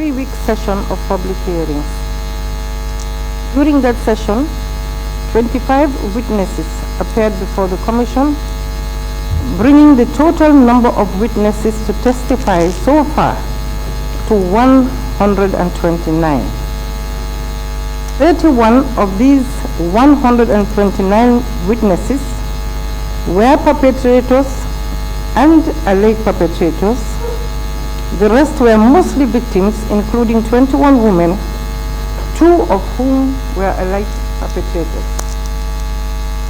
3-week session of public hearings. During that session, 25 witnesses appeared before the Commission, bringing the total number of witnesses to testify so far to 129. 31 of these 129 witnesses were perpetrators and alleged perpetrators. The rest were mostly victims, including 21 women, 2 of whom were alleged perpetrators.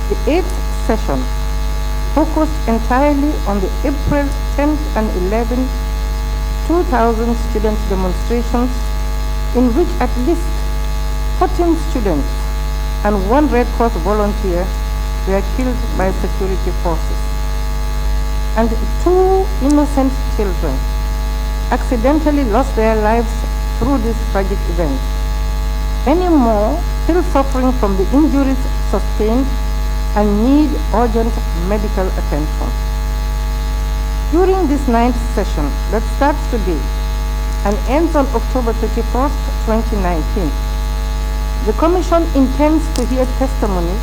The 8th session focused entirely on the April 10th and 11th, 2000 student demonstrations, in which at least 14 students and 1 Red Cross volunteer were killed by security forces, and 2 innocent children accidentally lost their lives through this tragic event. Many more still suffering from the injuries sustained and need urgent medical attention. During this 9th session that starts today and ends on October 31st, 2019, the Commission intends to hear testimony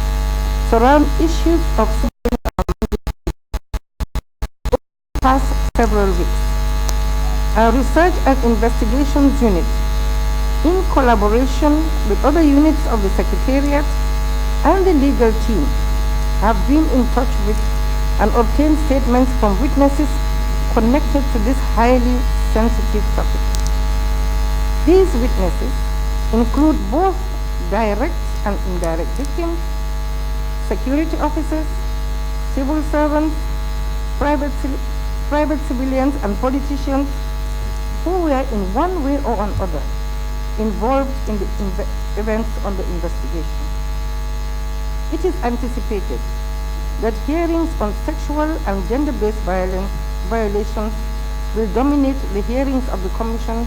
surround issues of past several weeks. Our Research and Investigations Unit, in collaboration with other units of the Secretariat and the legal team, have been in touch with and obtained statements from witnesses connected to this highly sensitive topic. These witnesses include both direct and indirect victims, security officers, civil servants, private civilians, and politicians who were in one way or another involved in the events under investigation. It is anticipated that hearings on sexual and gender-based violations will dominate the hearings of the Commission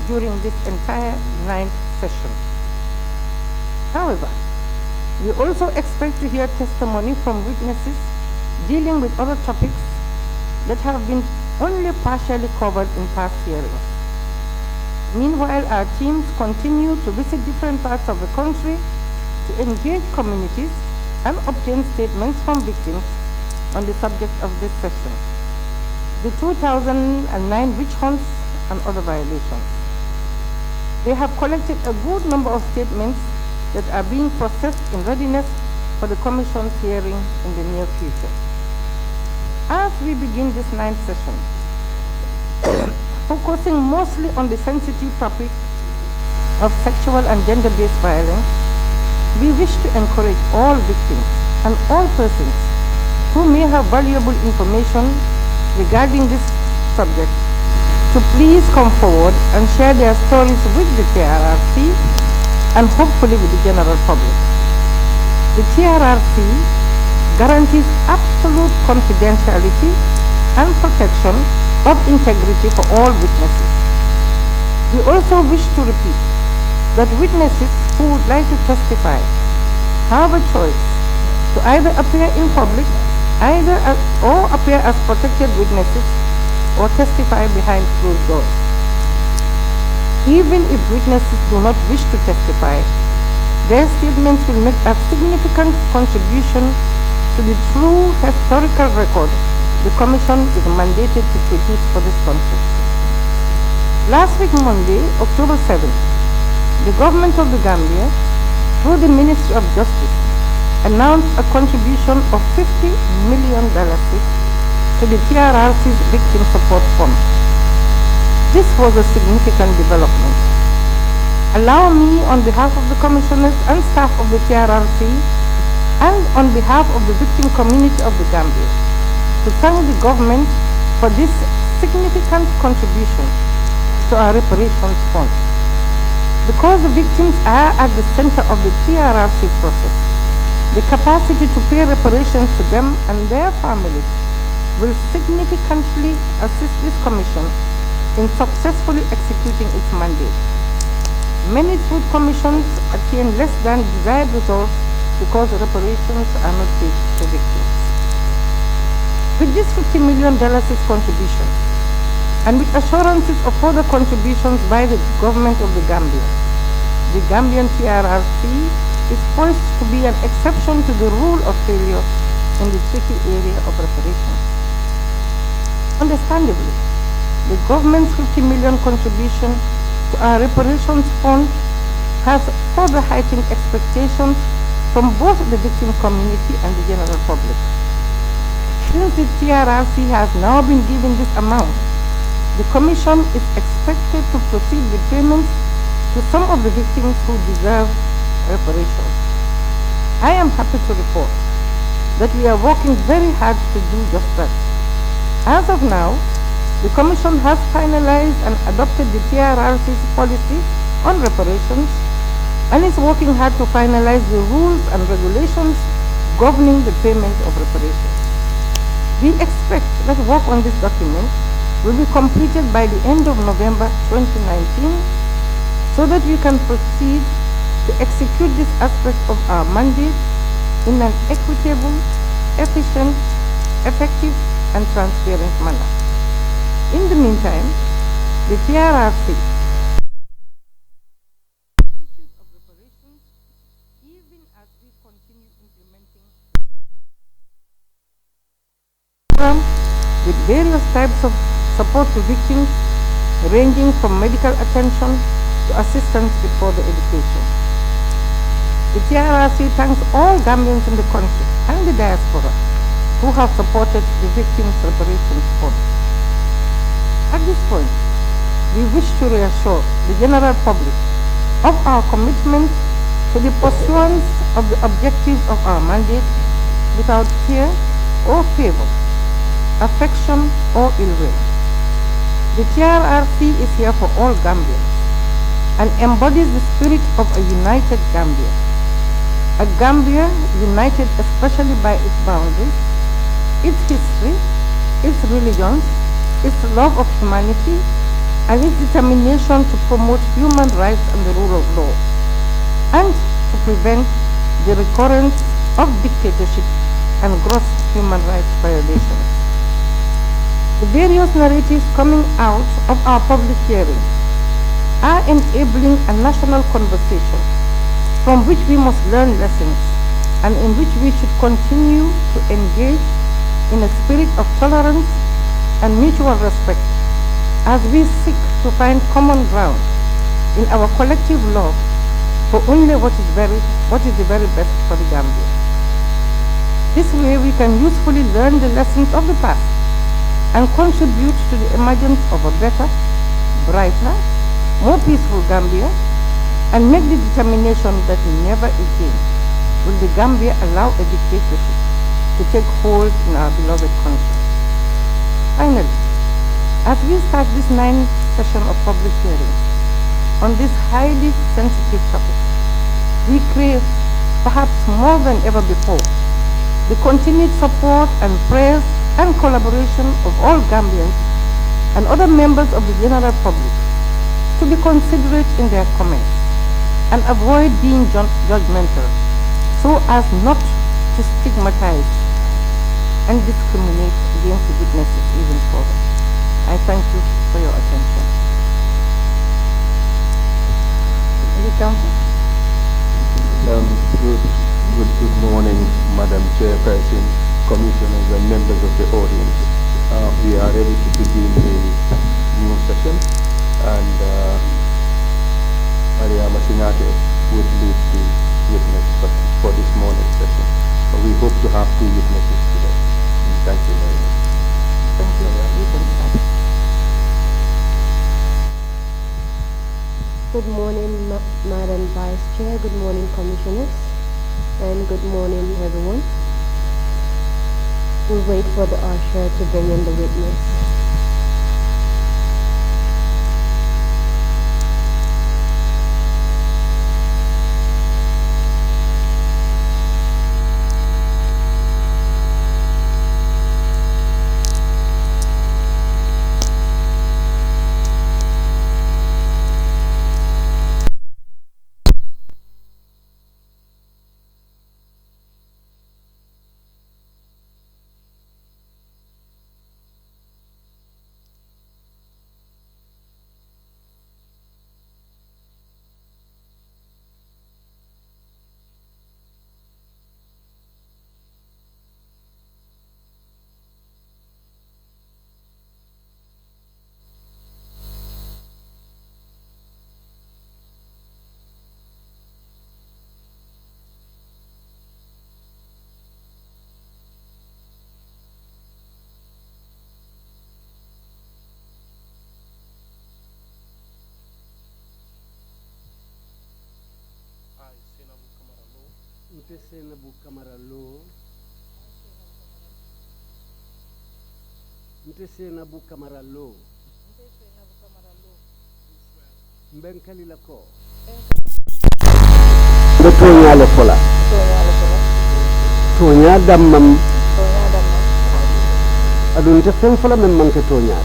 during this entire 9th session. However, we also expect to hear testimony from witnesses dealing with other topics that have been only partially covered in past hearings. Meanwhile, our teams continue to visit different parts of the country to engage communities and obtain statements from victims on the subject of this session, the 2009 witch hunts and other violations. They have collected a good number of statements that are being processed in readiness for the Commission's hearing in the near future. As we begin this 9th session, focusing mostly on the sensitive topic of sexual and gender-based violence, we wish to encourage all victims and all persons who may have valuable information regarding this subject to please come forward and share their stories with the TRRC and hopefully with the general public. The TRRC guarantees absolute confidentiality and protection of integrity for all witnesses. We also wish to repeat that witnesses who would like to testify have a choice to either appear in public or appear as protected witnesses or testify behind closed doors. Even if witnesses do not wish to testify, their statements will make a significant contribution to the true historical record the Commission is mandated to produce for this country. Last week, Monday, October 7th, the government of the Gambia, through the Ministry of Justice, announced a contribution of $50 million to the TRRC's Victim Support Fund. This was a significant development. Allow me, on behalf of the Commissioners and staff of the TRRC, and on behalf of the victim community of the Gambia, to thank the government for this significant contribution to our reparations fund. Because the victims are at the center of the TRRC process, the capacity to pay reparations to them and their families will significantly assist this Commission in successfully executing its mandate. Many truth commissions attain less than desired results because reparations are not paid to victims. With this $50 million contribution, and with assurances of further contributions by the government of the Gambia. The Gambian TRRC is poised to be an exception to the rule of failure in the tricky area of reparations. Understandably, the government's 50 million contribution to our reparations fund has further heightened expectations from both the victim community and the general public. Since the TRRC has now been given this amount, the Commission is expected to proceed with payments to some of the victims who deserve reparations. I am happy to report that we are working very hard to do just that. As of now, the Commission has finalized and adopted the TRRC's policy on reparations and is working hard to finalize the rules and regulations governing the payment of reparations. We expect that work on this document will be completed by the end of November 2019 so that we can proceed to execute this aspect of our mandate in an equitable, efficient, effective, and transparent manner. In the meantime, the TRRC issues of reparations, even as we continue implementing programs with various types of support to victims, ranging from medical attention to assistance with further education. The TRRC thanks all Gambians in the country and the diaspora who have supported the Victims' Reparations Fund. At this point, we wish to reassure the general public of our commitment to the pursuance of the objectives of our mandate without fear or favor, affection or ill will. The TRRC is here for all Gambians and embodies the spirit of a united Gambia. A Gambia united especially by its boundaries, its history, its religions, its love of humanity, and its determination to promote human rights and the rule of law, and to prevent the recurrence of dictatorship and gross human rights violations. The various narratives coming out of our public hearings are enabling a national conversation from which we must learn lessons and in which we should continue to engage in a spirit of tolerance and mutual respect as we seek to find common ground in our collective love for only what is the very best for the Gambia. This way we can usefully learn the lessons of the past and contribute to the emergence of a better, brighter, more peaceful Gambia, and make the determination that never again will the Gambia allow a dictatorship to take hold in our beloved country. Finally, as we start this 9th session of public hearings on this highly sensitive topic, we crave, perhaps more than ever before, the continued support and prayers and collaboration of all Gambians and other members of the general public to be considerate in their comments and avoid being judgmental so as not to stigmatize and discriminate against the witnesses even further. I thank you for your attention. Good morning, Madam Chairperson, Commissioners and members of the audience. We are ready to begin the new session, and Mariama Singate would lead the witness for this morning's session. We hope to have 2 witnesses today. And thank you very much. Thank you. Good morning, Madam Vice Chair. Good morning, Commissioners. And good morning, everyone. We'll wait for the usher to bring in the witness. Mte Sainabou Camara Lowe. Mte Sainabou Camara Lowe. Mbenkali la ko. Tonya le fola. Tonya damam. Adun te fen fola men manke tonya.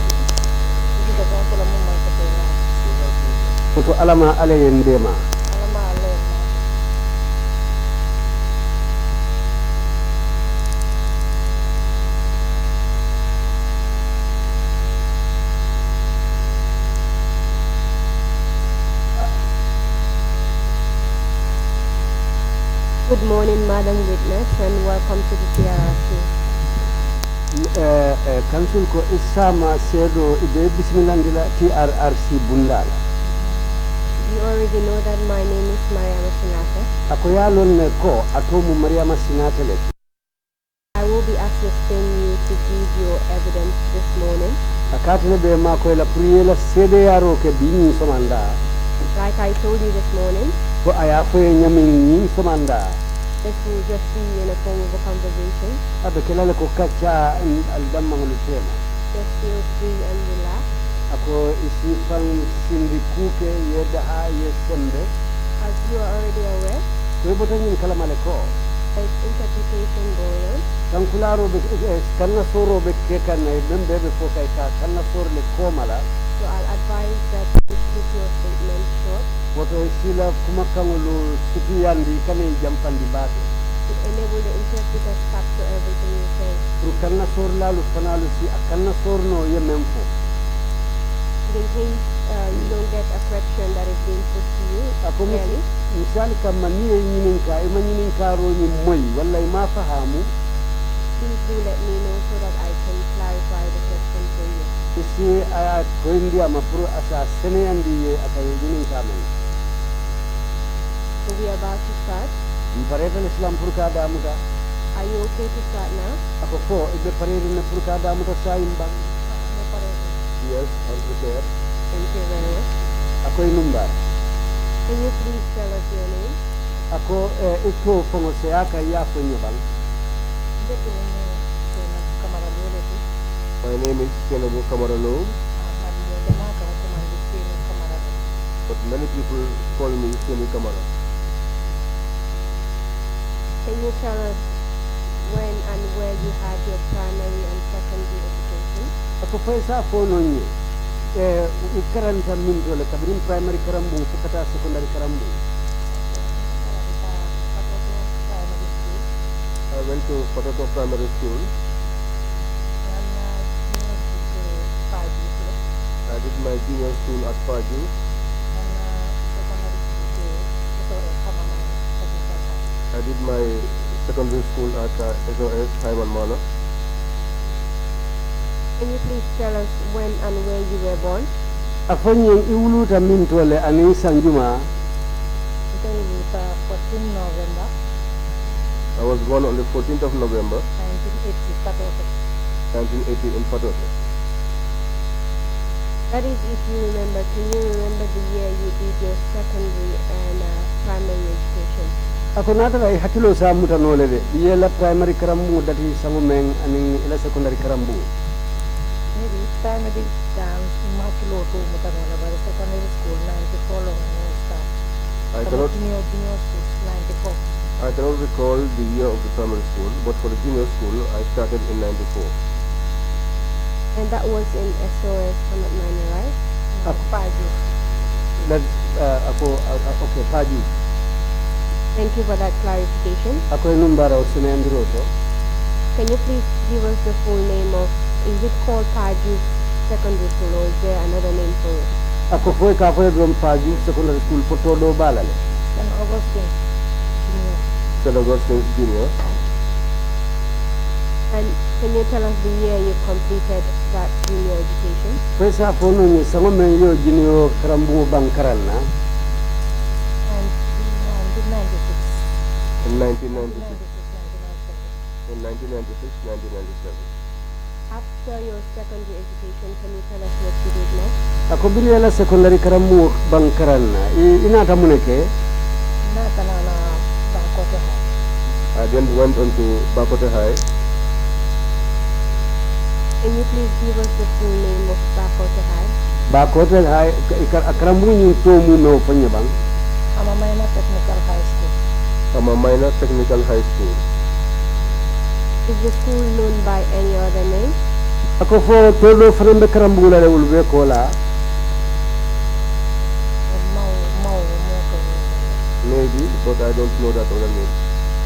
Foto alama ale yendema. Good morning, Madam Witness, and welcome to the TRRC. Council ko isama sedo ibe bismillah TRRC bundala. You already know that my name is Mariama Sinate. Ako yalon ne ko atomu Mariama Sinate le. I will be assisting you to give your evidence this morning. Akatene be ma ko la priela sede yaro ke bini somanda. Like I told you this morning, Ko aya fo nyamin ni somanda. this will just be in a form of a conversation. Abe kelale ko kacha al damma ngulu tema. Just feel free and relax. Ako isi fan sindi kuke yeda ha yesembe. As you are already aware, Ko boto nyin kala male ko. there's interpretation going on. Kan kularo be kanna soro be ke kan membe be fo kay ka kanna sor le ko mala. So I'll advise that you keep your statement short Woto sila kuma kangulu sutiyandi kane jampandi bake. to enable the interpreter to capture everything you say. Pour kanna sor lalu fanalu si akanna sor no ye memfo. In case you don't get a question that is being put to you Ako clearly, misali kama niye nyininka ima nyininka ro ni moy wala ima fahamu please do let me know so that I can clarify the question for you. isi aya koindi ama pour asa sene andi ye akay nyininka men. So we are about to start. Mpareta Islam pour ka damuta. Are you okay to start now? Ako fo ibe parede na pour ka damuta sayimba. Yes, I'm prepared. Thank you very much. Ako inumba. Can you please tell us your name? Ako ito fongo se aka ya fonyo bang. My name is Sainabou Camara Lowe, but many people call me Sainabou Camara. Can you tell us when and where you had your primary and secondary education? Ako fa sa fono ni ikaranta min dole kabrin primary karambu fukata secondary karambu. I went to Potato Primary School. I did my junior school at Paju. I did my secondary school at SOS Hyman Manor. Can you please tell us when and where you were born? Afonyen iwuluta min dole ani sanjuma. 14 November I was born on the 14th of November 1980 in Patoto. That is, if you remember, can you remember the year you did your secondary and primary education? Ako natara ay hakilo sa muta nole de. Yela primary karambu dati sangu meng ani ila secondary karambu. maybe primary dance much low to Mutanola, but secondary school 94 long start. Junior school 94. I cannot recall the year of the primary school, but for the junior school, I started in 94. And that was in SOS Hamad Minor, right? Paju. That's okay, Paju. Thank you for that clarification. Ako inumbara usine andiroto. Can you please give us the full name of, is it called Paju Secondary School or is there another name for it? Ako foi ka foi drum Paju secondary school Potodo balale. Then Augustine. Junior. St. Augustine's Junior. And can you tell us the year you completed that junior education? Pesa fono ni sango men yo junior karambu bangkaral na. And 1996. In 1996. 1996, 1997. In 1996, 1997. After your secondary education, can you tell us what you did next? Ako biriela secondary karambu bangkaral na. Ina ta muneke Na Bancote High. I then went on to Bakote High. Can you please give us the full name of Bakote High? Bakote High, Karambu Tomu no Fanyabang. I'm a minor technical high school. I'm a minor technical high school. Is the school known by any other name? Ako fo todo frembe Karambu la ulbe kola. Maybe, but I don't know that other name.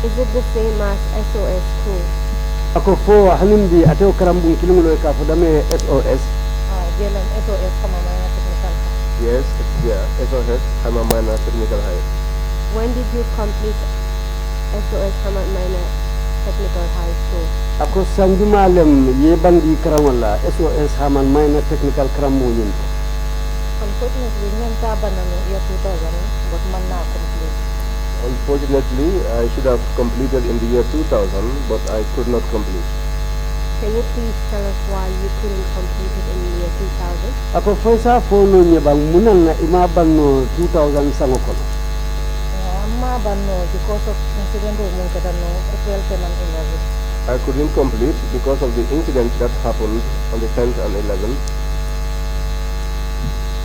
Is it the same as SOS school? Ako fo hanimbi ateo Karambu kilungulo ka fo dame SOS. Jalan SOS sama minor technical high. Yes, it's there. SOS, I'm a minor technical high. When did you complete SOS Hamad Minor Technical High School? Ako sanjumalem yebandi karamala SOS Haman Minor Technical Karamu nyinto. Unfortunately, nyan taban na year 2000, but man na complete. Unfortunately, I should have completed in the year 2000, but I could not complete. Can you please tell us why you couldn't complete it in the year 2000? Ako foisa fono nyebang munan na imaban no 2000 sangokono. But no, because of incident of April 10 and 11. I couldn't complete because of the incident that happened on the 10th and 11th.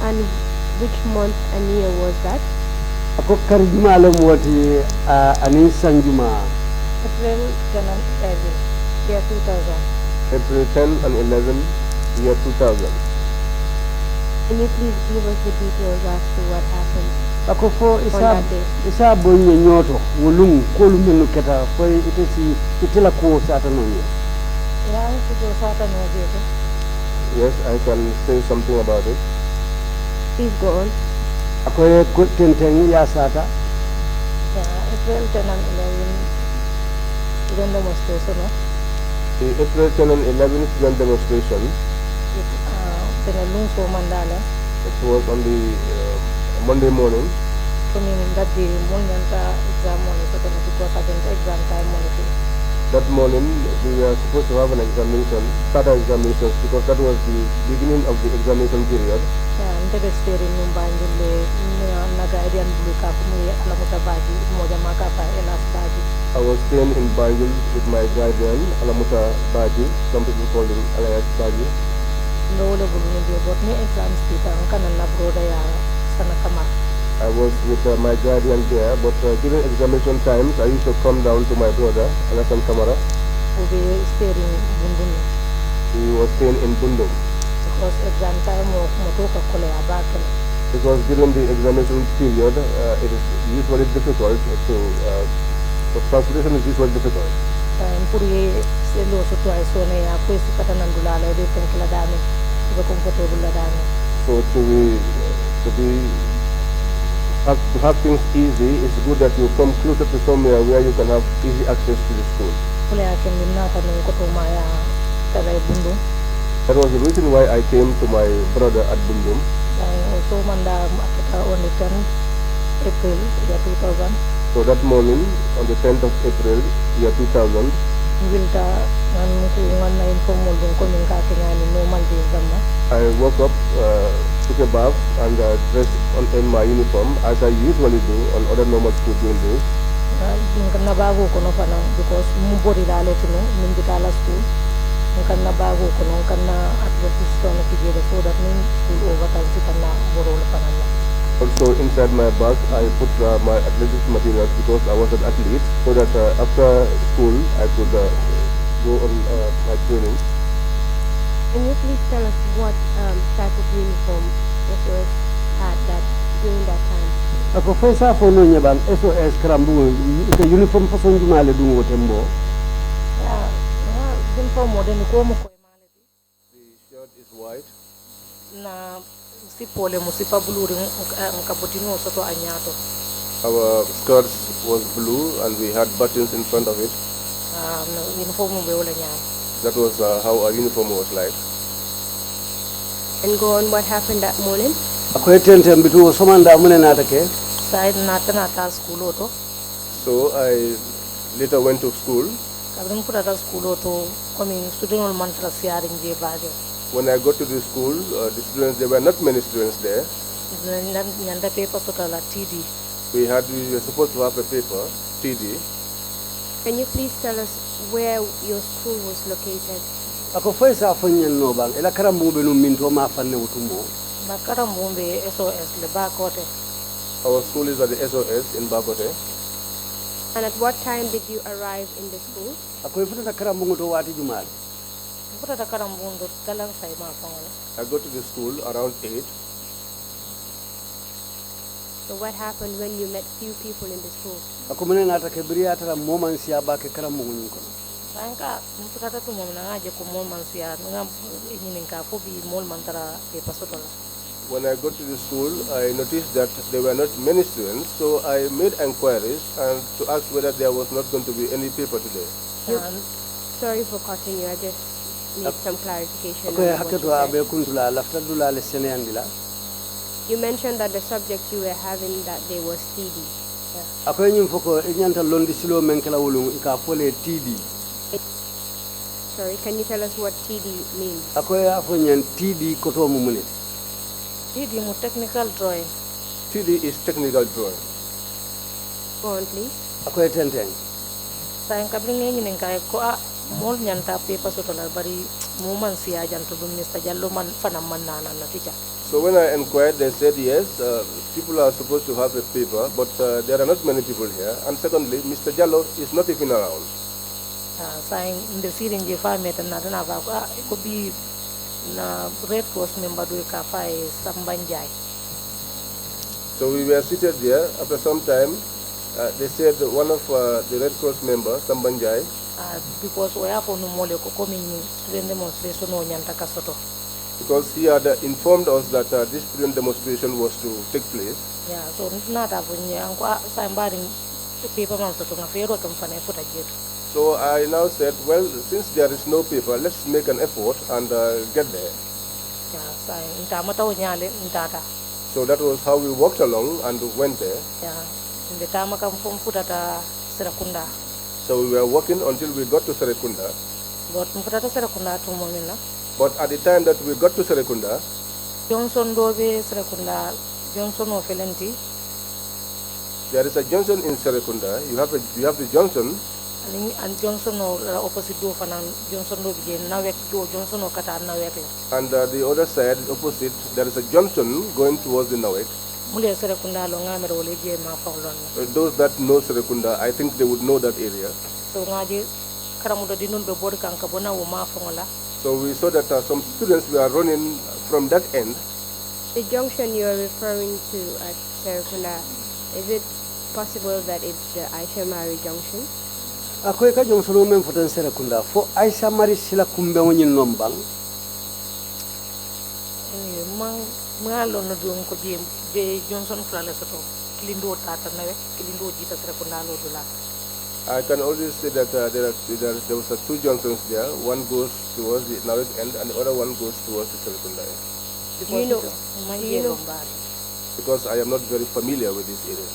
And which month and year was that? Ako karjuma alam wati anin sanjuma. April 10 and 11, year 2000. April 10 and 11, year 2000. Can you please give us the details as to what happened? Ako fo that day? isa bonye nyoto wolung kolu menu keta fo itesi itila ko sata nonye. Yeah, to go Satan was Yes, I can say something about it. Please go on. Ako ye tenteng ya sata. Yeah, April 10 and 11, student demonstration, no? The April 10 and 11 student demonstration, it was on the Monday morning. So meaning that the morning exam monitor because I didn't exam time monitor. That morning we were supposed to have an examination, start our examinations, because that was the beginning of the examination period. And the stay in Mumbai, Nagadian Buluka, Alamuta Baji, Mojamaka, Elas Baji. I was staying in Banjul with my guardian, Alamuta Baji. Some people call him Alayas Baji. No, the Bulu, but me exams, Peter, and Kanana Broda, Sana Camara. I was with my guardian there, but during examination times, I used to come down to my brother, Alasan Camara. Who be staying in Bundun. He was staying in Bundum. Because exam time of Motoka Kolea Bakal. Because during the examination period, it is usually difficult to, transportation is usually difficult. Puri Selo Sotua Sone, Quest Katanandula, they think Ladani, the comfortable Ladani. So to have things easy, it's good that you come closer to somewhere where you can have easy access to the school. That was the reason why I came to my brother at Bundum. So Manda on the 10th April, year 2000. So that morning, on the 10th of April, year 2000, I woke up, took a bath, and dressed in my uniform, as I usually do on other normal school doing days. Because Mubori school, so that means school over. Also inside my bag, I put my athletics materials because I was an athlete, so that after school I could go on my training. Can you please tell us what type of uniform SOS had during that time? Ako fesa fo no nyebang SOS Karambu the uniform fason jumale dum wotembo. Uniform modern ko mo koy malati. The shirt is white. Na si pole mo si pabuluri ang kapotino soto anyato. Our skirts was blue and we had buttons in front of it. Uniform mo be wala nya. That was how our uniform was like. And go on, what happened that morning? Ako tentem bitu somanda mune natake. Side nata school auto. So I later went to school. Kabrin pura school auto coming student on mantra siaring je bage. When I got to the school, the students, there were not many students there. Nyanda paper sotala TD. We were supposed to have a paper, TD. Can you please tell us where your school was located? ako foy sa fonyen no bang ela karambu be no minto ma fanne wutumo na Karambu be SOS le Bakote. Our school is at the SOS in Bakote. And at what time did you arrive in the school? ako futa karambu to wati jumal Mputa da Karambu ndo dalang say ma fangola. I go to the school around 8. So what happened when you met few people in the school? ako menen ata ke briya tara moman siya ba ke karambu ngun ko Sanka mputa ta tumo na ngaje ko mol man siya nga nyinin ka fo bi mol man tara e pasotola. When I got to the school, I noticed that there were not many students, so I made inquiries and to ask whether there was not going to be any paper today. Sorry for cutting you. I just need some clarification. ako on what hakketo you said. abe kuntula lafta dula le sene andila You mentioned that the subject you were having that day was TD. ako nyim foko e nyanta londi silo men kala wulun ka fole td Sorry, can you tell us what TD means? ako ya fo nyen td ko to mu munit Didi mu technical drawing. TD is technical drawing. Go on, please. ako e tenten Sayin kabri nyinin ka ko mol nyanta pe pasotola bari mu man siya janto dum Mr. Jallo man fanam man na teacher. So when I inquired, they said yes, people are supposed to have a paper, but there are not many people here. And secondly, Mr. Jallo is not even around. Sayin the sirin je fame tan na dana ba ko bi na Red Cross member do ka fa e Sambanjai. So we were seated there. After some time, they said one of the Red Cross members, Sambanjai, Because we have no mole ko komi student demonstration no nyanta kasoto. because he had informed us that this student demonstration was to take place. Yeah, so na ta bunya ko sayin bari paper man to nga fero kam fa na futa jeto. So I now said, well, since there is no paper, let's make an effort and get there. Yeah, sayin nta mata nyale ntata. So that was how we walked along and went there. Yeah, the tama kam fom futa ta Serakunda. So we were walking until we got to Serekunda. But mfuta ta Serakunda to momina. But at the time that we got to Serekunda, Johnson dobe Serakunda, Johnson of Felenti, there is a Johnson in Serekunda. You have the Johnson, and Johnson opposite do fanan Johnson do be nawek do Johnson or kata nawek. and the other side, opposite, there is a Johnson going towards the Nawek. Mule Serakunda longa me role je ma faulon. Those that know Serekunda, I think they would know that area. So ngaji karamudo dinun be bor kan ka bona wo ma fongola. So we saw that some students were running from that end. The junction you are referring to at Serakunda, is it possible that it's the Aisha Mari junction? ako e ka jom solo men fotan sera kunda fo aisha mari sila kumbe woni nombang Malo no doon ko be Johnson Frale soto kilindo tata nawe kilindo jita Serakunda lo dula. I can always say that there was two Johnsons there. One goes towards the Nawek end and the other one goes towards the Serekunda end. Do you know? Because I am not very familiar with this area.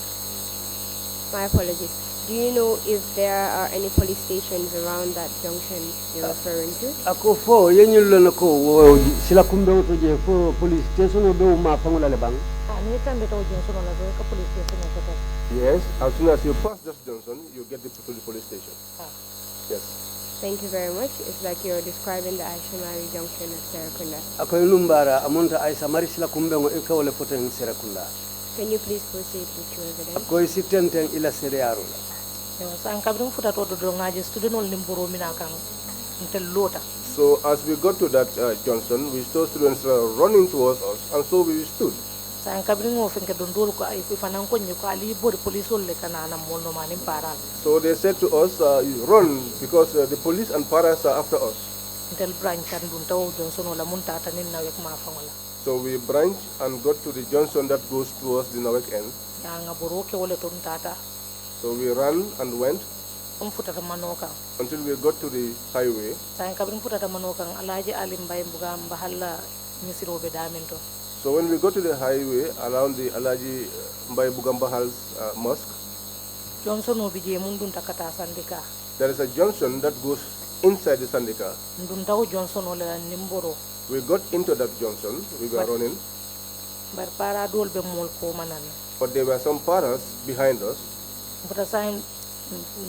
My apologies. Do you know if there are any police stations around that junction you're referring to? ako fo yenyul lo ko wo sila kumbe to je fo police station o be ma fangola le bang Ni kan beto Johnson la do ka police station ko ta. Yes, as soon as you pass this Johnson, you get to the police station. Yes. Thank you very much. It's like you're describing the Aisha Mari junction at Serakunda. ako numbara amonta aisha mari sila kumbe ngo e ka wala fotan sera kunda Can you please proceed with your evidence? ako si tenten ila sere yaro la Yo san kabrin futa to do ngaji student ol nimboro mina kan intel lota. So as we got to that Johnson, we saw students running towards us, and so we stood. San kabrin mo fenke don dol ko ay fanan ko nyiko ali bor police ol le kana na mo no manim paral. So they said to us, "You run because the police and paras are after us." Intel branch kan dun taw Johnson wala mun tata nin nawek ma fangola. So we branched and got to the Johnson that goes towards the Nawek end. Ya nga boro ke wala ton tata. So we ran and went Futa ta manoka. until we got to the highway. San kabrin futa ta manoka alaji alim bay buga mbahalla misiro be daminto. So when we got to the highway around the Alaji Mbai Bugambahal's mosque, Johnson obi je mun dun takata sandika. there is a junction that goes inside the Sandika. Dun taw Johnson wala nimboro. We got into that junction, we were running, Bar para dol be mol ko manan. but there were some paras behind us. But sign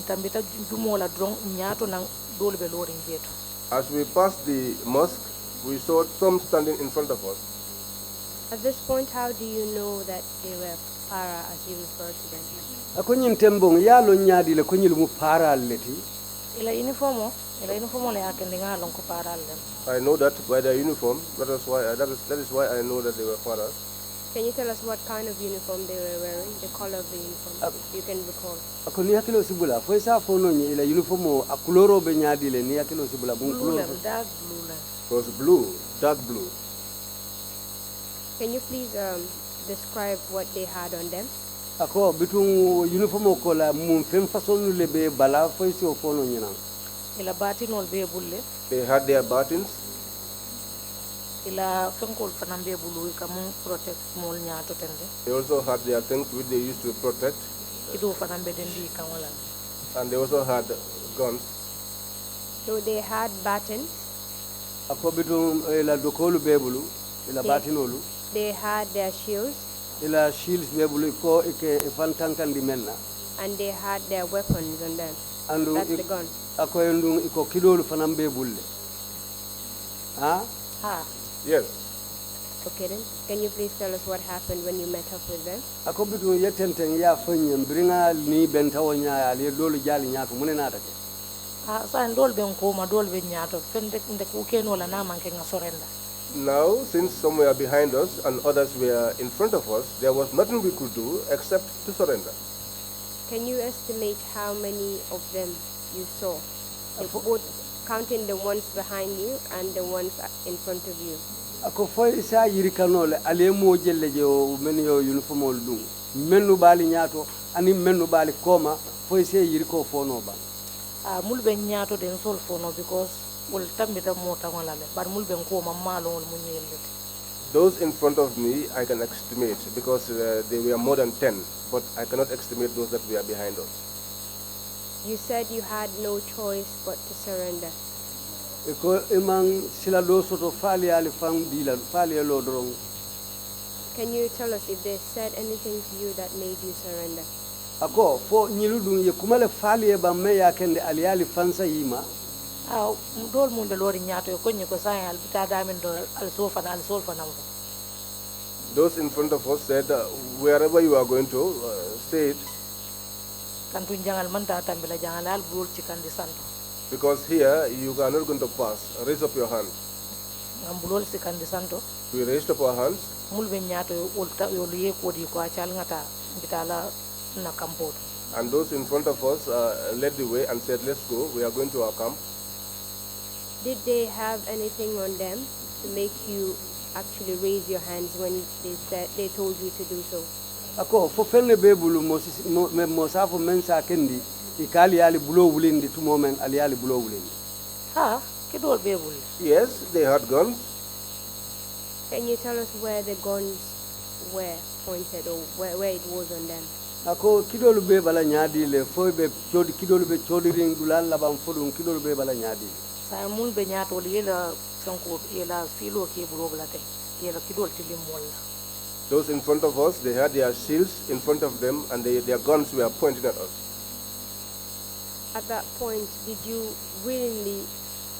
tambita dumola drong nyato nang dole be lorin jeto. As we passed the mosque, we saw some standing in front of us. At this point, how do you know that they were para, as you refer to them? Akonyin tembong ya lo nyaadi le konyilu mu para leti. Ila uniformo le yakende ngalon ko para dem. I know that by their uniform. That is why I know that they were paras. Can you tell us what kind of uniform they were wearing, the color of the uniform, if you can recall? Akoni yakilo sibula fo isa fono ni ila uniformo akuloro be nyaadi le ni yakilo sibula bun Blue kuloro. lem, dark blue lem. It was blue, dark blue. Can you please describe what they had on them? Ako bitun uniformo ko la mun fem façon le be bala fo isi o fono nyina. Ila batinol be bulle. They had their batons. Ila fenkol fanam be bulu kamu protect mol nyato tende. They also had their things which they used to protect. Ido fanam be dendi kamala. And they also had guns. So they had batons. Ako bitun ila dokolu be bulu ila batinolu. They had their shields. Ila shields be bulu ko ike fantankandi menna. And they had their weapons on them. Andu That's the gun. Ako endung iko kidolu fanam be bulle. Ha? Ha. Yes. Okay then. Can you please tell us what happened when you met up with them? Ako bitun yetenten ya fanyem bringa ni bentawo nya ali dolu jali nyako munena take. Ah, sa ndol be ko ma dol be nyato fende ku keno la na manke nga surrender. Now, since some were behind us and others were in front of us, there was nothing we could do except to surrender. Can you estimate how many of them you saw? Both counting the ones behind you and the ones in front of you. Ako foy isa yiri kanole ale mo jelle je o men yo uniform ol dum mennu bali nyato ani mennu bali koma foy se yiri ko fono ba. Ah, mul be nyato den sol fono because wol tambita mota wala le bar mul be ko ma malo wol munyelde. Those in front of me, I can estimate because they were more than 10, but I cannot estimate those that were behind us. You said you had no choice but to surrender. Eko imang sila do soto fali ali fam dila fali lo drong. Can you tell us if they said anything to you that made you surrender? Ako fo nyilu dum ye kumale fali e ba me ya kende ali ali fansa yima. Ah, dol mun be lori nyato ko nyiko sa al bita damen do al sofa na. Those in front of us said, wherever you are going to, say it. Kantu jangal manta tambila jangal al bul cikandi santo. Because here you are not going to pass. Raise up your hand. Ngambulol cikandi santo. We raised up our hands. Mul be nyato ulta yoliye ko di ko achal ngata bitala na kampot. And those in front of us led the way and said, let's go. We are going to our camp. Did they have anything on them to make you actually raise your hands when they told you to do so? Ako fo fenne be bulu mo safo men sa kendi ikali ali bulo wulindi tu moment ali ali bulo wulindi. Ha, kidol be bul. Yes, they had guns. Can you tell us where the guns were pointed or where it was on them? Ako kidolu be bala nyaadi le fo be chodi kidolu be chodi ring dulal labam fodum kidolu be bala nyaadi. Sa mul be nyato yela sanko yela filo ke bulo blate. Yela kidol tilim wala. Those in front of us, they had their shields in front of them and their guns were pointed at us. At that point, did you willingly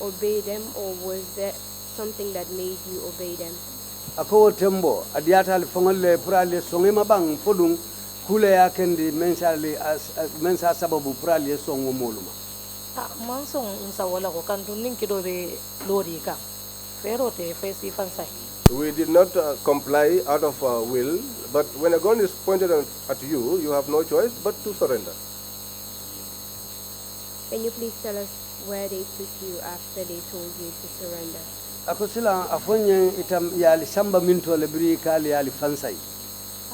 obey them or was there something that made you obey them? Ako tembo adiata al fongolle purale songe mabang fodum kule ya kendi mensa sababu purale songo moluma. Ah, mansong unsa wala ko kantu ning kido be lori ka. Pero te face fansai. We did not comply out of our will, but when a gun is pointed at you, you have no choice but to surrender. Can you please tell us where they took you after they told you to surrender? Ako sila afonye itam yali samba minto le bri kali yali fansai.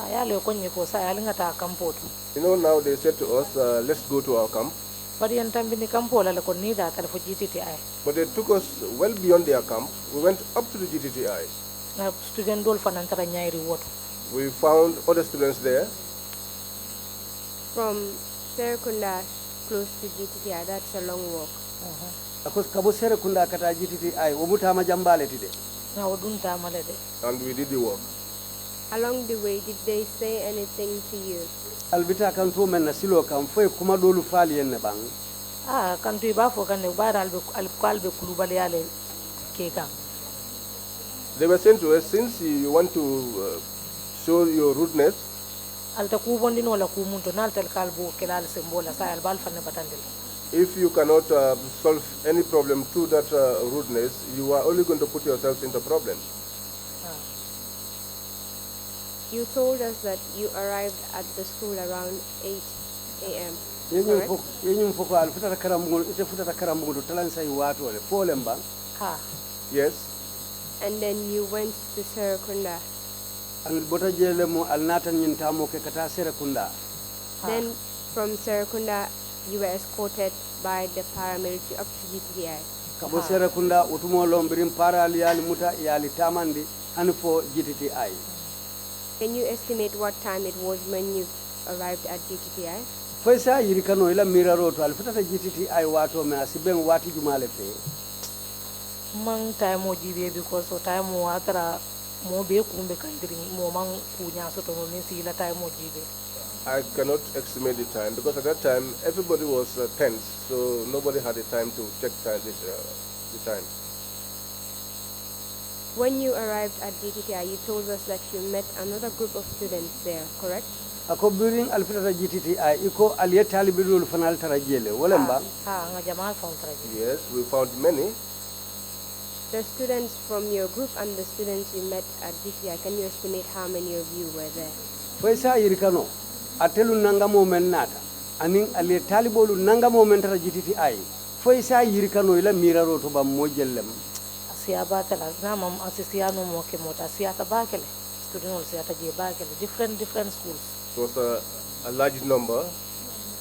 Ayale ko nyiko sa yali ngata kampoto. You know, now they said to us, let's go to our camp. Bari yantambi ni kampo la ko nida tal fo GTTI. But they took us well beyond their camp. We went up to the GTTI. Na student dol fanantara nyairi woto. We found other students there. From Serekunda close to GTTI, that's a long walk. Ako kabo sere kunda kata GTTI omuta majambale tide. Na odunta malede. And we did the work. Along the way, did they say anything to you? albita kan to men na silo kan foy kuma dolu fali en bang Ah, kantu iba fo kan ba albe kulubali ale keka. They were saying to us, since you want to show your rudeness, Alta ku bondi no la ku munto naltel kalbo kelal sembola sa albal fanne batandel. if you cannot solve any problem through that rudeness, you are only going to put yourselves into problems. You told us that you arrived at the school around 8 a.m. yenyum foko al futata karambugol ite futata karambugol talan say wato le folem bang Ha. Yes. And then you went to Serakunda. al bota jele mo al natan nyin tamo ke kata Serakunda. Then from Serakunda, you were escorted by the paramilitary up to GTI. Kabo Serakunda utumo lombirim para yali muta yali tamandi hanfo GTI. Can you estimate what time it was when you arrived at GTI? Foi sa yiri kano ila miraro to al futata GTI wato me asiben wati jumale pe. Man time mo jibe because so time mo atara mo be kumbe kandiri mo man kunya so to no nisi la time mo jibe. I cannot estimate the time because at that time everybody was tense, so nobody had the time to check the time. When you arrived at GTI, you told us that you met another group of students there, correct? Ako building al futata GTI iko al yetali bidul fanal tarajele wolemba. Ha nga jamaa found traje. Yes, we found many. The students from your group and the students you met at GTI, can you estimate how many of you were there? Foi sa yiri kano atelu nanga moment nata anin al yetali bolu nanga moment tara GTI. Foi sa yiri kano ila miraro to ba mojellem. Asia batala na mam asisia no mo ke mota asia ta bakele. Student ol sia ta je bakele different schools. It was a large number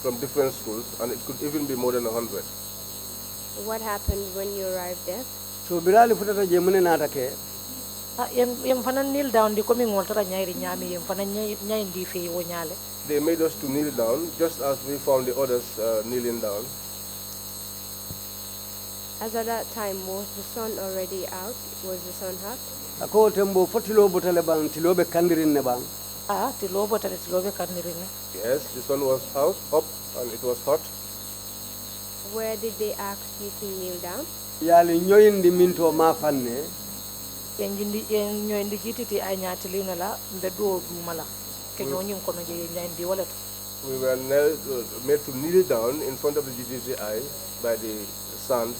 from different schools, and it could even be more than 100. What happened when you arrived there? So birali futata je mune nata ke Yem fanan kneel down di komi ngoltara nyairi nyami yem fanan nyai ndi fe wo nyale. They made us to kneel down, just as we found the others kneeling down. As at that time, was the sun already out? Was the sun hot? ako tembo fotilo botale bang tilobe kandirin ne bang. Ah, tilobo tale tilobe kanirine. Yes, the sun was out, up, and it was hot. Where did they ask you to kneel down? Yali nyoyindi minto ma fanne En nyoindi kititi ay nyati lino la mbe do dumala. Ke nyonyim kono je nyandi wala to. We were made to kneel down in front of the GDCI by the sand.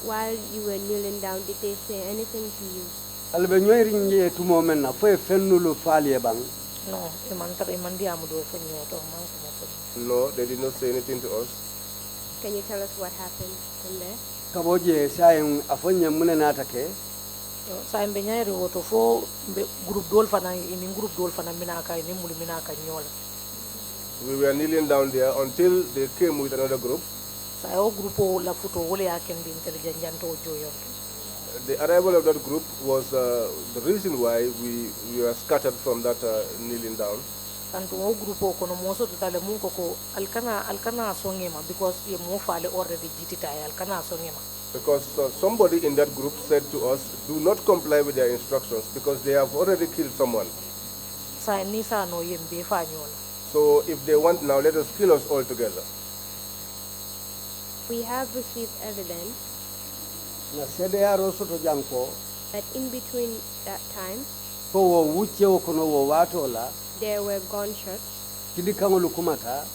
While you were kneeling down, did they say anything to you? albe nyoyri nje tumo menna foi fennulu falie bang. No, imandi amudo fo nyoto man ko fo. No, they did not say anything to us. Can you tell us what happened from there? Kaboje sayen afonye mune nata ke Sa mbe nyairi woto fo group dol fana ini group dol fana minaka ini muli minaka nyola. We were kneeling down there until they came with another group. Sa o grupo la futo wole yakendi intelligent janto joyon. The arrival of that group was the reason why we were scattered from that kneeling down. Tanto o grupo kono moso totale mun ko alkana songema because ye mo fale already jitita alkana songema. Because somebody in that group said to us, do not comply with their instructions because they have already killed someone. Sa ni sa no yembe fa nyola. So if they want now, let us kill us all together. We have received evidence na sede yaro soto janko that in between that time, ko wo wucce wo kono wo wato la there were gunshots. kidi kangolu kumata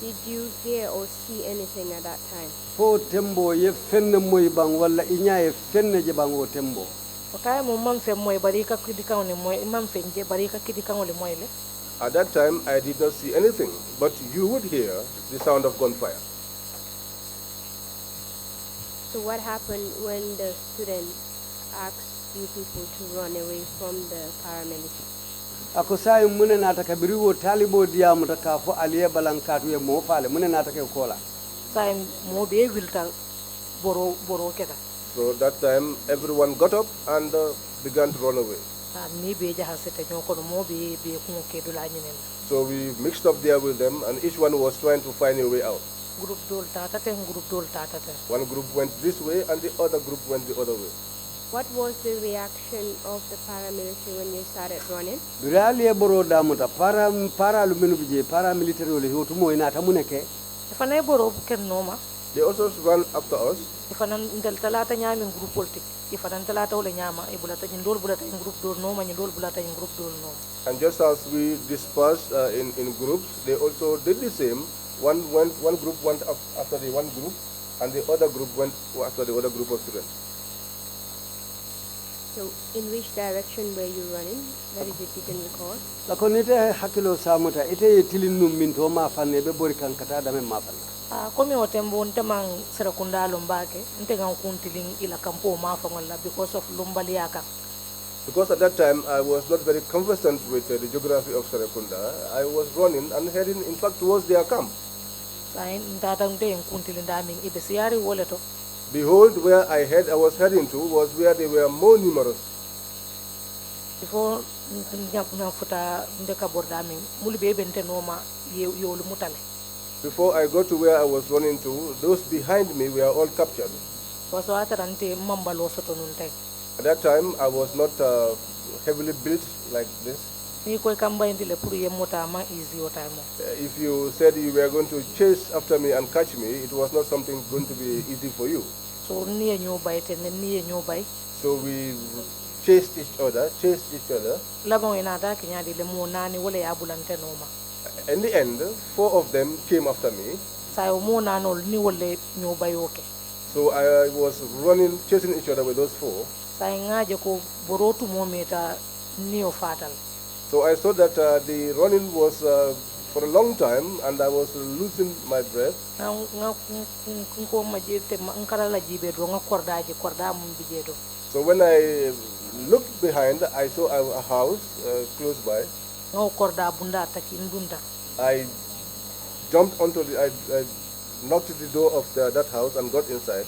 Did you hear or see anything at that time? fo tembo ye fenne moy bang walla iñaye fenne je bang o tembo Okay, mo man fe moy bari ka kidi kan le moy man fe je bari ka kidi kan le moy le. At that time, I did not see anything, but you would hear the sound of gunfire. So what happened when the students asked you people to run away from the paramilitary? ako sayi mune nata ka biri wo talibo diyamuta ka fo aliye balankatu ye mo faale mune nata ke kola Sa mo be wilta boro keta. So that time, everyone got up and began to run away. Ni be jaha sete nyoko no mo be ko ke dula nyinen. So we mixed up there with them, and each one was trying to find a way out. Group dol tata ten group dol tata ten. One group went this way, and the other group went the other way. What was the reaction of the paramilitary when you started running? Really, boro damuta para lumenu bije paramilitary ole hotumo ina tamuneke. Ifana boro ken noma. They also ran after us. Ifana ndel talata nyami group politique. Ifana talata ole nyama e bulata ndol bulata in group dol noma ndol bulata in group dol noma. And just as we dispersed in groups, they also did the same. One group went after the one group, and the other group went after the other group of students. So, in which direction were you running? That is if you can recall. La konite hakilo samuta ite tilinum minto ma fanne be bori kan kata dame ma fanne. Komi otembo ntemang serakunda lombake ntenga kuntiling ila kampo ma fangola because of lumbali aka. Because at that time I was not very conversant with the geography of Serekunda. I was running and heading, in fact, towards their camp. Behold, where I was heading to was where they were more numerous. Before I got to where I was running to, those behind me were all captured. At that time, I was not heavily built like this. If you said you were going to chase after me and catch me, it was not something going to be easy for you. So we chased each other. In the end, 4 of them came after me. So I was running, chasing each other with those 4. So I saw that the running was for a long time, and I was losing my breath. So when I looked behind, I saw a house close by. I jumped onto I knocked the door of that house and got inside.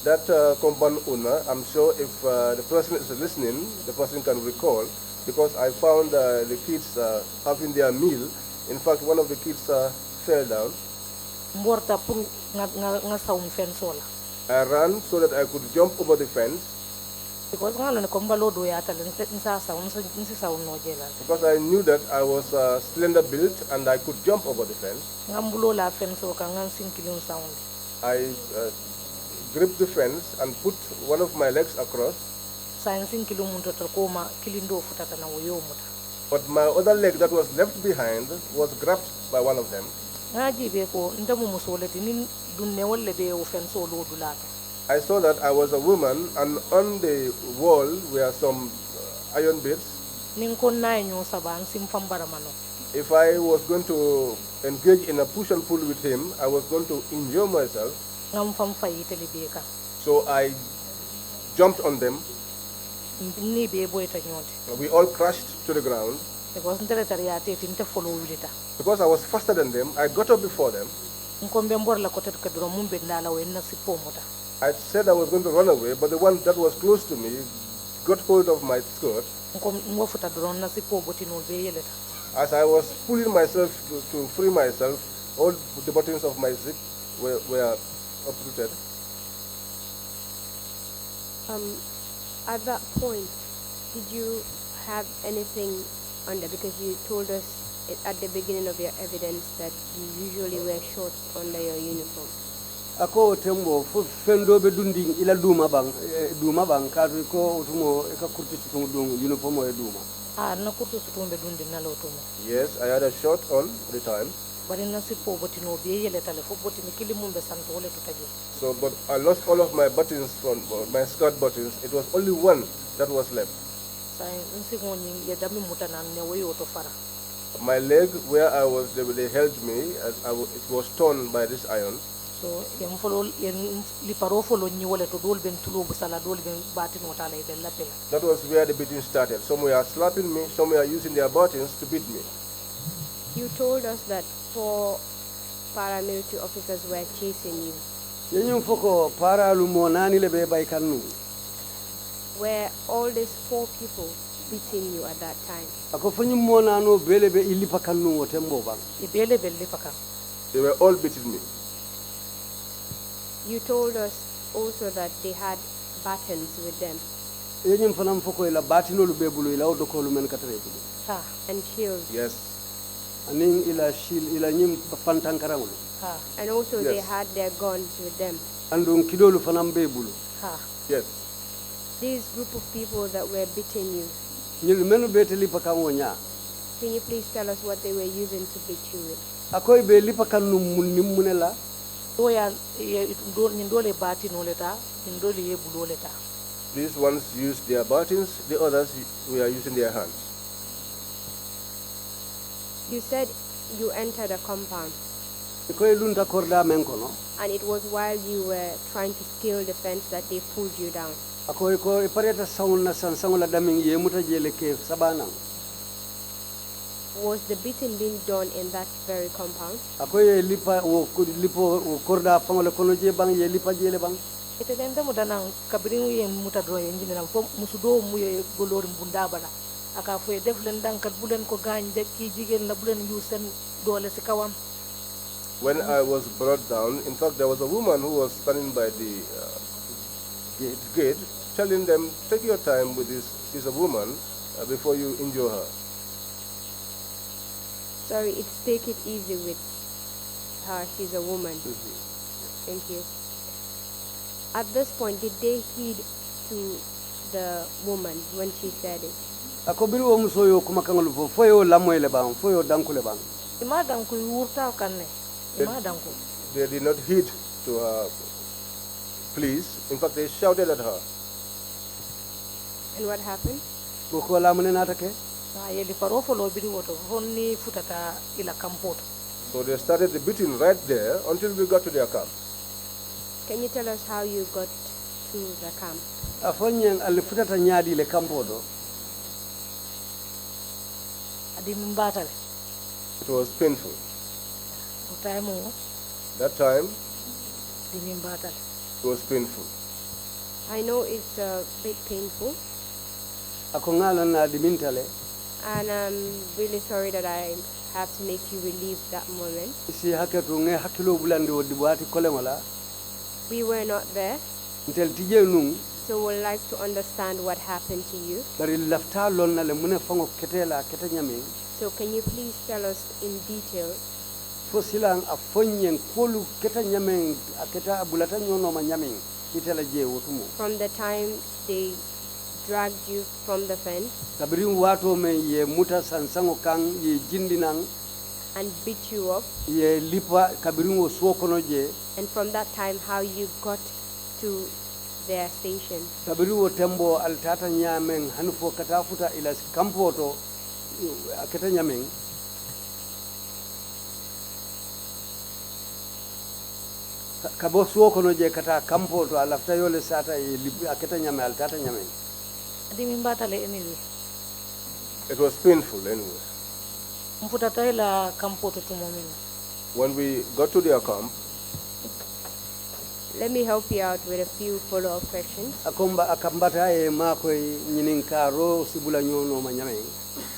That compound owner, I'm sure if the person is listening, the person can recall, because I found the kids having their meal. In fact, one of the kids fell down. I ran so that I could jump over the fence. Because I knew that I was slender built and I could jump over the fence. I gripped the fence and put one of my legs across. But my other leg that was left behind was grabbed by one of them. I saw that I was a woman, and on the wall were some iron bits. If I was going to engage in a push and pull with him, I was going to injure myself. So I jumped on them. We all crashed to the ground. Because I was faster than them, I got up before them. I said I was going to run away, but the one that was close to me got hold of my skirt. As I was pulling myself to free myself, all the buttons of my zip were uprooted. At that point, did you have anything under? Because you told us at the beginning of your evidence that you usually wear shorts under your uniform. Ako tembo fendo be dundi ila duma bang kadu ko utumo eka kurti tutumo dung uniform o duma. Na kurti tutumo be dundi na lotumo. Yes, I had a short on at the time. So, but I lost all of my buttons from my skirt buttons. It was only one that was left. My leg, where I was, they held me. It was torn by this iron. So, that was where the beating started. Some were slapping me, some were using their buttons to beat me. You told us that 4 paramilitary officers were chasing you. Were all these 4 people beating you at that time? They were all beating me. You told us also that they had batons with them yeñim fanam foko ila batinolu be bulu ila odo kolu men katare bulu Ha. and shields. Yes. anin ila shil ila nyim pantankarangulu Ha. And also they Yes. had their guns with them. andun kidolu fanam be bulu Ha. Yes. This group of people that were beating you, nyil menu be te lipa kan wonya can you please tell us what they were using to beat you with? akoy be lipa kan num munela Do ya ni dole bati no leta, ni dole ye bulo leta. These ones used their batons, the others were using their hands. You said you entered a compound, akoy lunta korda men kono and it was while you were trying to scale the fence that they pulled you down. akoy ko pareta sawna san sawla damin ye muta jele ke sabana Was the beating being done in that very compound? akoy lipa wo lipo wo korda fangola kono je bang ye lipa jele bang Ite den demu danang kabirin ye muta do ye njine na fo musudo mu ye golori bunda bala. Aka fo ye def len dankat bulen ko gañ de ki jigen la bulen yu sen dole ci kawam. When I was brought down, in fact, there was a woman who was standing by the gate, telling them, take your time with this. She's a woman before you injure her. Sorry, it's take it easy with her. She's a woman. Thank you. At this point, did they heed to the woman when she said it? ako biru wo muso yo kuma kan lu fo yo lamoyle bang fo yo dankule bang Ima danku wurta kanne. Ima danku. They did not heed to her pleas. In fact, they shouted at her. And what happened? ko lamune natake Na ye li paro fo lo biri woto honni futata ila kampoto. So they started the beating right there until we got to their camp. Can you tell us how you got to the camp? afonyen al futata nyaadi le kampoto Adi mbatale. It was painful. Utaimu That time, di mbatale. it was painful. I know it's a bit painful, ako ngala na dimintale and I'm really sorry that I have to make you relieve that moment. si haketu nge hakilo bulande wodi boati kolengola We were not there, ntel tije nung so we'd like to understand what happened to you. bari lafta lon na le mune fango ketela keta nyame So can you please tell us in detail fo silang afonyen kolu keta nyame aketa abulata nyono ma nyame itela je wotumo from the time they dragged you from the fence kabirin wato me ye muta sansango kan ye jindinang and beat you up, ye lipa kabirin wo sokono je and from that time how you got to their station? kabirin wo tembo altata nyamen hanfo kata futa ila kampoto aketa nyamen kabo sokono je kata kampoto alafta yole sata ye aketa nyame altata nyamen Adi mbatale anyway. It was painful anyway. Mfutata ila kampoto tumomina. When we got to their camp, Let me help you out with a few follow-up questions. akomba akambata e makoy nyinin karo sibula nyono ma nyamen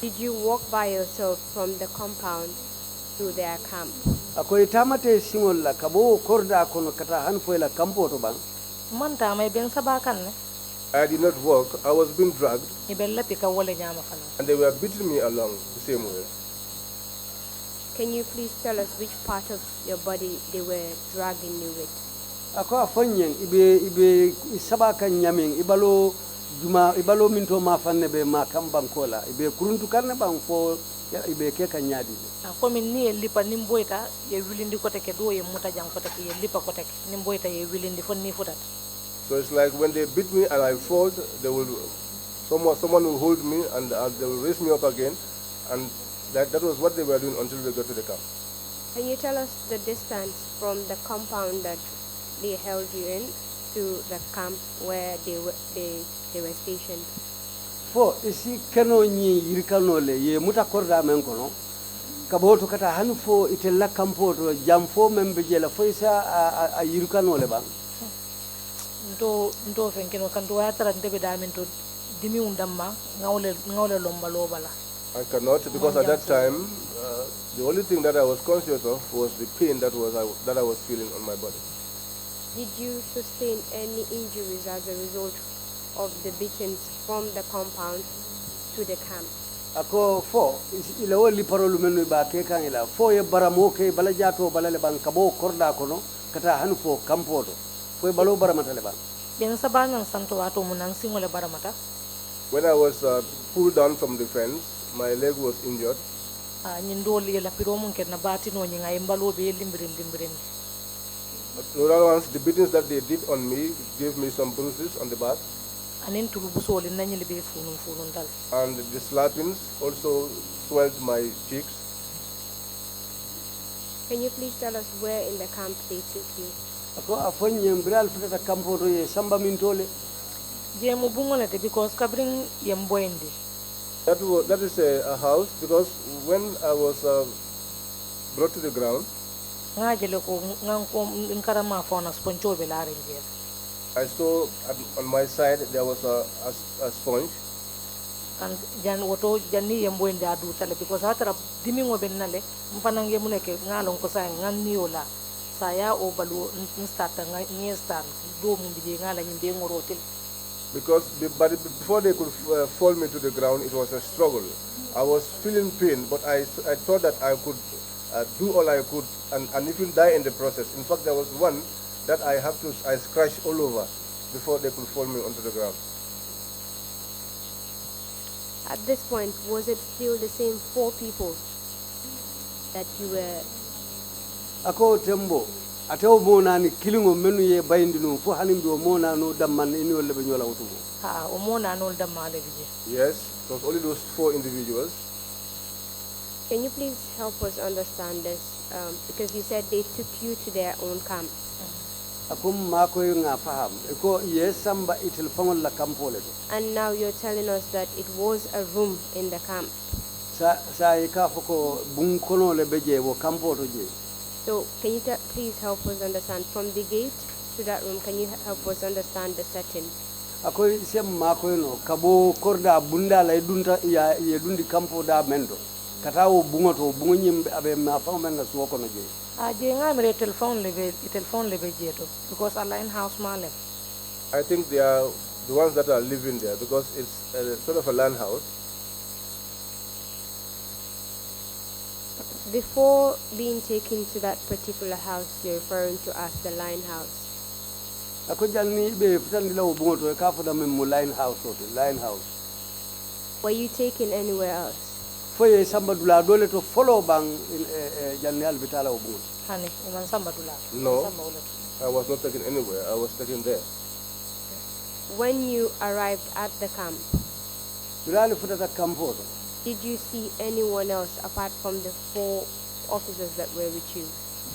Did you walk by yourself from the compound to their camp? akoy tamate singol la kabo korda kono kata hanfo ila kampoto bang Manta may ben sabakan ne. I did not walk. I was being dragged, Ibella pika wole nyama fana. and they were beating me along the same way. Can you please tell us which part of your body they were dragging you with? ako afonyen ibe sabaka nyamen ibalo minto ma fanne be ma kambam kola ibe kuruntu karne bang fo ibe ke ka nyaadi Komi ni ye lipa nimboita ye wilindi koteke do ye muta jang koteke ye lipa koteke nimboita ye wilindi fon ni futata. So it's like when they beat me and I fall, they will someone will hold me and they will raise me up again, and that was what they were doing until we got to the camp. Can you tell us the distance from the compound that they held you in to the camp where they were stationed? fo isi keno nyi yirkano le ye muta korda men kono kaboto kata hanfo itella kampoto jamfo membe jela fo isa a yirkano le bang Ndo fenkeno kanto ya tara ndebe damen to dimi undamma ngawle lomba lobala. I cannot because at that time The only thing that I was conscious of was the pain that I was feeling on my body. Did you sustain any injuries as a result of the beatings from the compound to the camp? Ako fo ila wali parolu menu ba ke kan ila fo ye baramo ke bala jato bala le ban kabo korda kono kata hanu fo kampoto fo balo baramata le ban ben sabanan santo wato munan singole baramata. When I was pulled down from the fence, my leg was injured. Nyindoli la piromun ke na bati no nyinga imbalo be limbirin. The other ones, the beatings that they did on me gave me some bruises on the back. Anin tulu busoli nanyili be funun dal. And the slappings also swelled my cheeks. Can you please tell us where in the camp they took you? ako afonye mbral fitata kampoto ye samba mintole jemu bungolete because kabring yemboende. That is a house because when I was brought to the ground, I saw on my side there was a sponge. And jan woto janni yemboende adu tale because hatara dimingo bennale mpanange muneke ngalon ko sa nganiola saya o balu nstata ngestan do mu bije ngala nyimbe ngorotel. Because but before they could fall me to the ground, it was a struggle. I was feeling pain, but I thought that I could do all I could and even die in the process. In fact, there was one that I scratched all over before they could fall me onto the ground. At this point, was it still the same 4 people that you were? Ako tembo. Atewo mona ni kilingo menu ye bayindi no fo hanimbi o mona no damman ini wolle be nyola wutugo O mona no dammale bije. Yes, it was only those 4 individuals. Can you please help us understand this? Because you said they took you to their own camp. Akum mako nga faham ko yesamba itil fangol la kampole do. And now you're telling us that it was a room in the camp. Sa ka foko bun kono le beje wo kampo to je. So can you please help us understand from the gate to that room? Can you help us understand the setting? Ako sem mako no kabo korda bunda la dunta ya ye dundi kampo da mendo katawo bungoto bungonyim abe ma fa men na suoko no je. Je ngamre telephone lebe jeto because a line house male. I think they are the ones that are living there because it's sort of a land house. Before being taken to that particular house you're referring to as the line house. Ako jalni be futandi lawo bungoto ka foda men mo line house o line house. Were you taken anywhere else? Foye samba dula dole to follow bang jalni albitala o bungoto. Hani iman samba dula. No, I was not taken anywhere. I was taken there. When you arrived at the camp, Dulali futata kampo. Did you see anyone else apart from the 4 officers that were with you?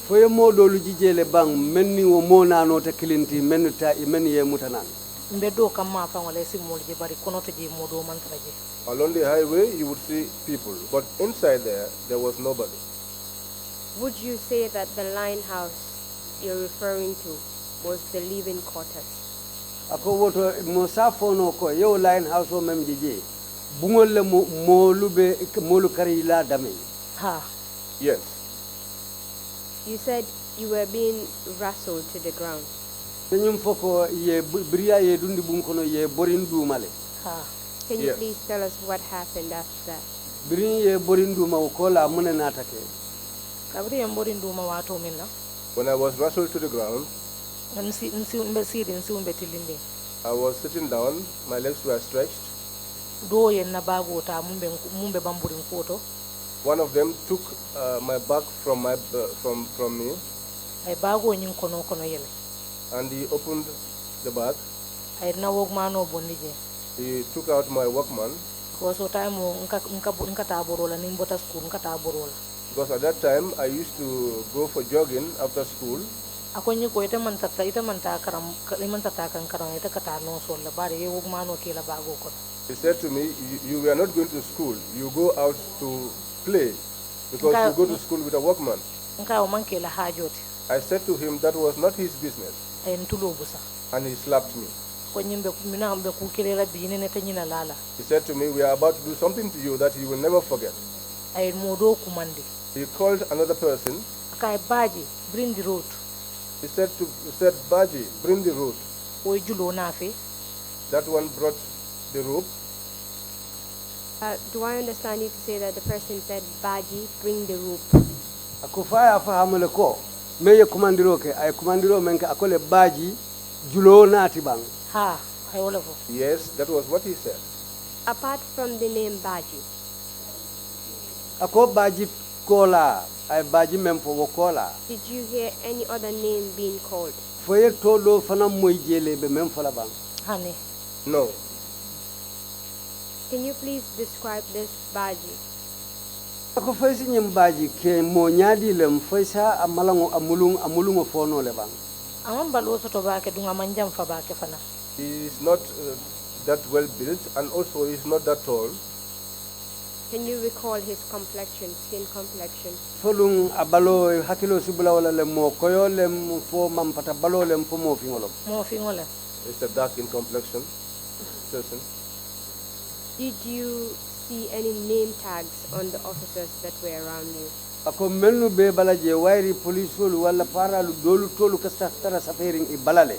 Foye modo lujijele bang menni wo mona no ta kilinti menni ta menni ye mutanan. Mbedo kama fa wala simol je bari kono to je modo mantraje. Along the highway you would see people, but inside there was nobody. Would you say that the line house you're referring to was the living quarters? Ako woto musafo no ko yo line house o mem jije. Bungol le molu kari la dame. Ha. Yes. You said you were being wrestled to the ground. Nyum foko ye briya ye dundi bunkono ye borindu male. Ha. Can you please tell us what happened after that? Brin ye borindu ma ko la mune natake. Kabri yemborindu ma wato minna. When I was wrestled to the ground, I was sitting down, my legs were stretched. One of them took my bag from me, and he opened the bag. He took out my Walkman. Because at that time I used to go for jogging after school. He said to me, you were not going to school, you go out to play because you go to school with a Walkman. I said to him that was not his business, and he slapped me. He said to me, we are about to do something to you that you will never forget. He called another person. Kai Baji, bring the road. He said, Baji, bring the rope. Oy julo na fe. That one brought the rope. Do I understand you to say that the person said, Baji, bring the rope? Akufaya fahamule ko. Meye kumandiro ke ay kumandiro menke akole Baji julo na tibang. Ha, I all of it. Yes, that was what he said. Apart from the name Baji, Ako Baji kola ay Baji memfo kola. did you hear any other name being called? Foye todo fana moy jele be memfo la bang. Honey. No. Can you please describe this Baji? Ako foysi nyim Baji ke mo nyadi lem foysa amalango amulungo fono le bang. Amam balo soto ba ke dunga manjam fa ba ke fana. He is not that well built, and also he is not that tall. Can you recall his complexion, skin complexion? Folung abalo hakilo sibula wala le mo koyo lem fo mampata balo lem fo mo fingolo. Mo fi ngole. It's a dark in complexion person. Did you see any name tags on the officers that were around you? Ako melnu be balaje wairi polisolu wala paralu dolu tolu kasta tara safaring I balale.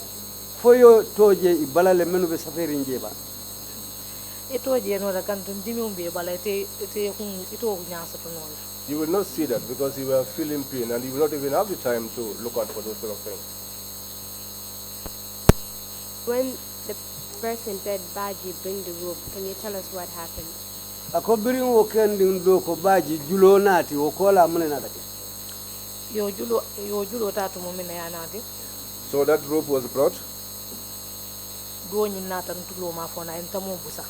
Foyo toje I balale menu be safaring jeba. Ito je no da kan dimi umbe bala ite ito nyasa to no. You will not see that because you were feeling pain and you will not even have the time to look out for those sort of things. When the person said, Baji, bring the rope, can you tell us what happened? Ako birin wo kending do ko Baji julo nati wo kola mune natake. Yo julo tatu mo mina ya nati. So that rope was brought. Do nyi nata ntulo ma fona entamo busa.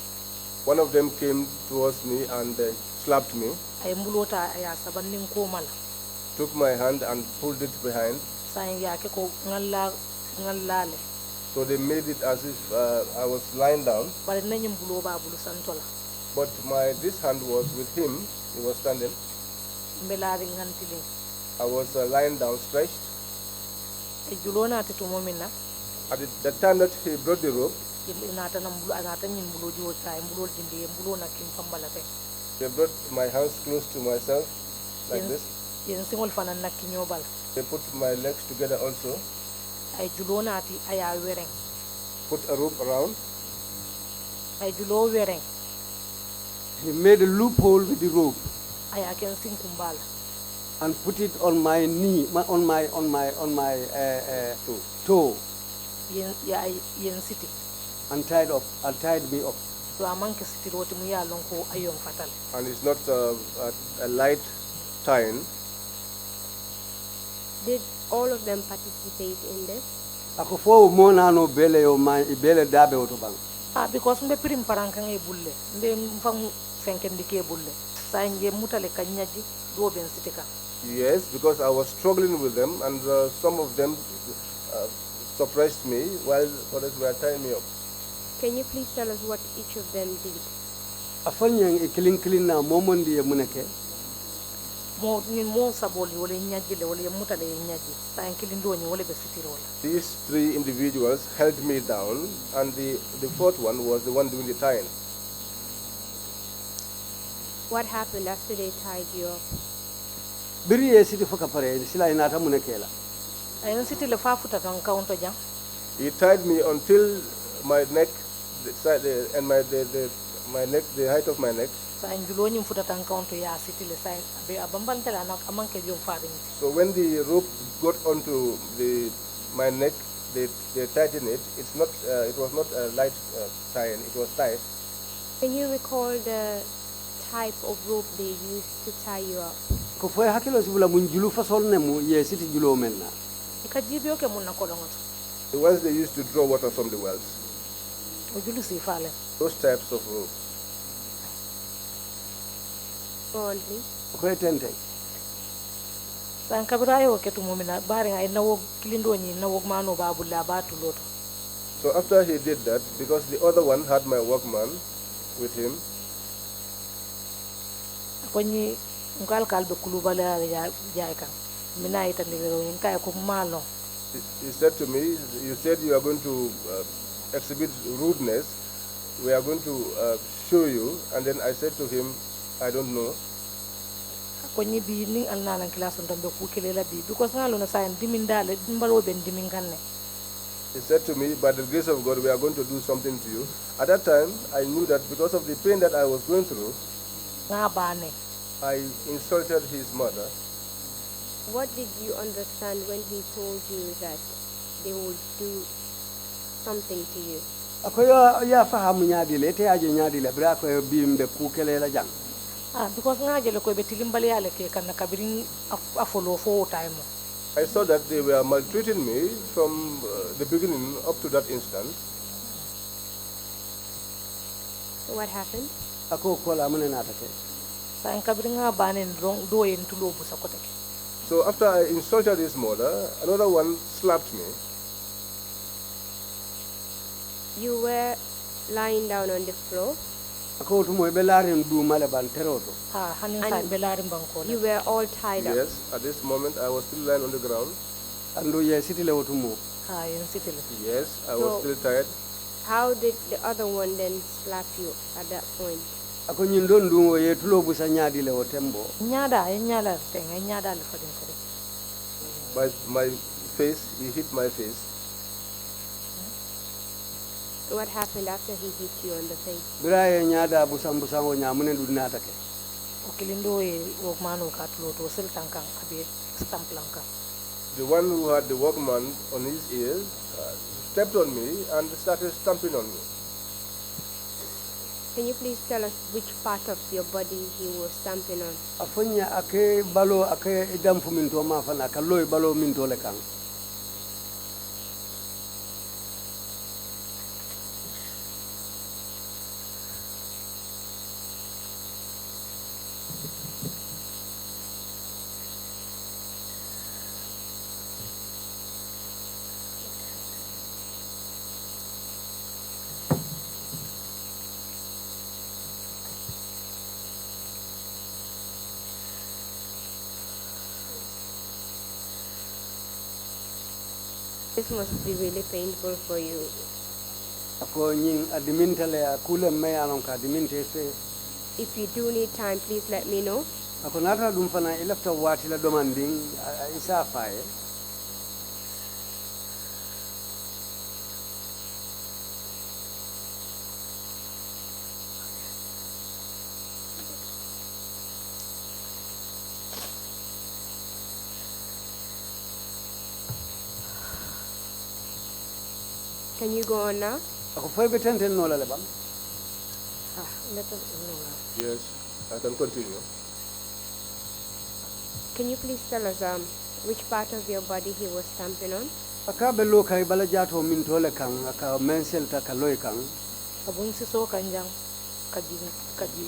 One of them came towards me and slapped me, Ay mbulota ya sabanning ko mala. took my hand and pulled it behind. Sayin ya ke ko ngallale. So they made it as if I was lying down, Bari nanyim bulo ba bulu santola. but this hand was with him. He was standing. Mbelari ngantili. I was lying down, stretched. E julo nati to mo mina. At the time that he brought the rope, Nata nambulu anata nyin bulo jo ta mbulo jinde mbulo na kim pambala te. they brought my hands close to myself, like this. Yen singol fana na kinyobal. They put my legs together also, Ay julo nati aya wereng. put a rope around. Ay julo wereng. He made a loophole with the rope Aya ken sing kumbala. and put it on my knee, on my toe, Yen city. and tied me up. So amanke city roti mu ya lonko ayon fatal. And it's not a light tying. Did all of them participate in this? Ako fo mo nano bele yo man bele dabe oto bang. Because mbe pirim parankan e bulle. Mbe mfam fenkendi ke bulle. Sa nge mutale kanyaji do ben city ka. Yes, because I was struggling with them, and some of them suppressed me while others were tying me up. Can you please tell us what each of them did? Afanyang ikilin na momondi ya muneke. Mo saboli wole nyaji le wole mutale nyaji. Sa nkilindo ni wole be city rola. These three individuals held me down, and the fourth one was the one doing the tying. What happened after they tied you up? Biri ye siti foka pare sila inata munekela. Ay city le fa futa tan counter jam. He tied me until my neck, the side, and my neck, the height of my neck. Sa njulo ni futa tan counter ya city le sa be abambantela na amanke jom faring. So when the rope got onto my neck, they tightened it. It was not a light tying. It was tight. Can you recall the type of rope they used to tie you up? Ko foy hakilo sibula mun julu fasol ne mu ye siti julo melna. Ikajibyo ke mun na kolongoto. The ones they used to draw water from the wells. Ojulu si fale. Those types of rope. Go on, please. Ko etente. San kabirayo ke tumumina bari ay nawog kilindo ni nawog mano babulla batu loto. So after he did that, because the other one had my workman with him, Konyi ngal kalbe kulubala ya jaika. Mina ita nilero nkai ko malo. he said to me, "You said you are going to exhibit rudeness. We are going to show you." And then I said to him, "I don't know." ko ni bi ni alna lan class on be ku kelela bi because ngalo na sayan dimin dale mbalo ben dimin kanne. He said to me, by the grace of God, we are going to do something to you. At that time, I knew that because of the pain that I was going through, I insulted his mother. What did you understand when he told you that they would do something to you? Ako ya fahamu nyadile te aje nyadile bra ko bimbe kukelela jang. Because ngaje le ko be tilimbali ale ke kan kabirin afolo fo time. I saw that they were maltreating me from the beginning up to that instant. So what happened? Ako kola mune natake. Sayan kabirin nga banen rong do en tulo busa ko take. So after I insulted his mother, another one slapped me. You were lying down on the floor. Ako to mo belarin du male ban teroto. Hanin sa belarin bangko. You were all tied up. Yes, at this moment I was still lying on the ground. Ando ye sitile otumo. Yen sitile. Yes, I was still tired. How did the other one then slap you at that point? Ako nyindon dungo ye tulo busa nyadile o tembo. Nyada nyala tenga nyada le fadin kare. By my face, he hit my face. What happened after he hit you on the face? Biraye nyada busam o nyamune du natake. Okilindo e wokmano ka tulo to sel tankang abe stamp lanka. The one who had the workman on his ears stepped on me and started stamping on me. Can you please tell us which part of your body he was stamping on? Afonya ake balo ake idam fuminto ma fana kalloy balo minto le kan. This must be really painful for you. Ako nying adimintale akule me anonka adiminte fe. If you do need time, please let me know. Ako nata dum fana ilafta wati la domanding isa faye. Can you go on now? Ako foy betenten no la le bam. Yes, I can continue. Can you please tell us which part of your body he was stamping on? Aka bello kay bala jato min tole kan aka mensel ta kaloy kan. Abun si so kanjang kaji.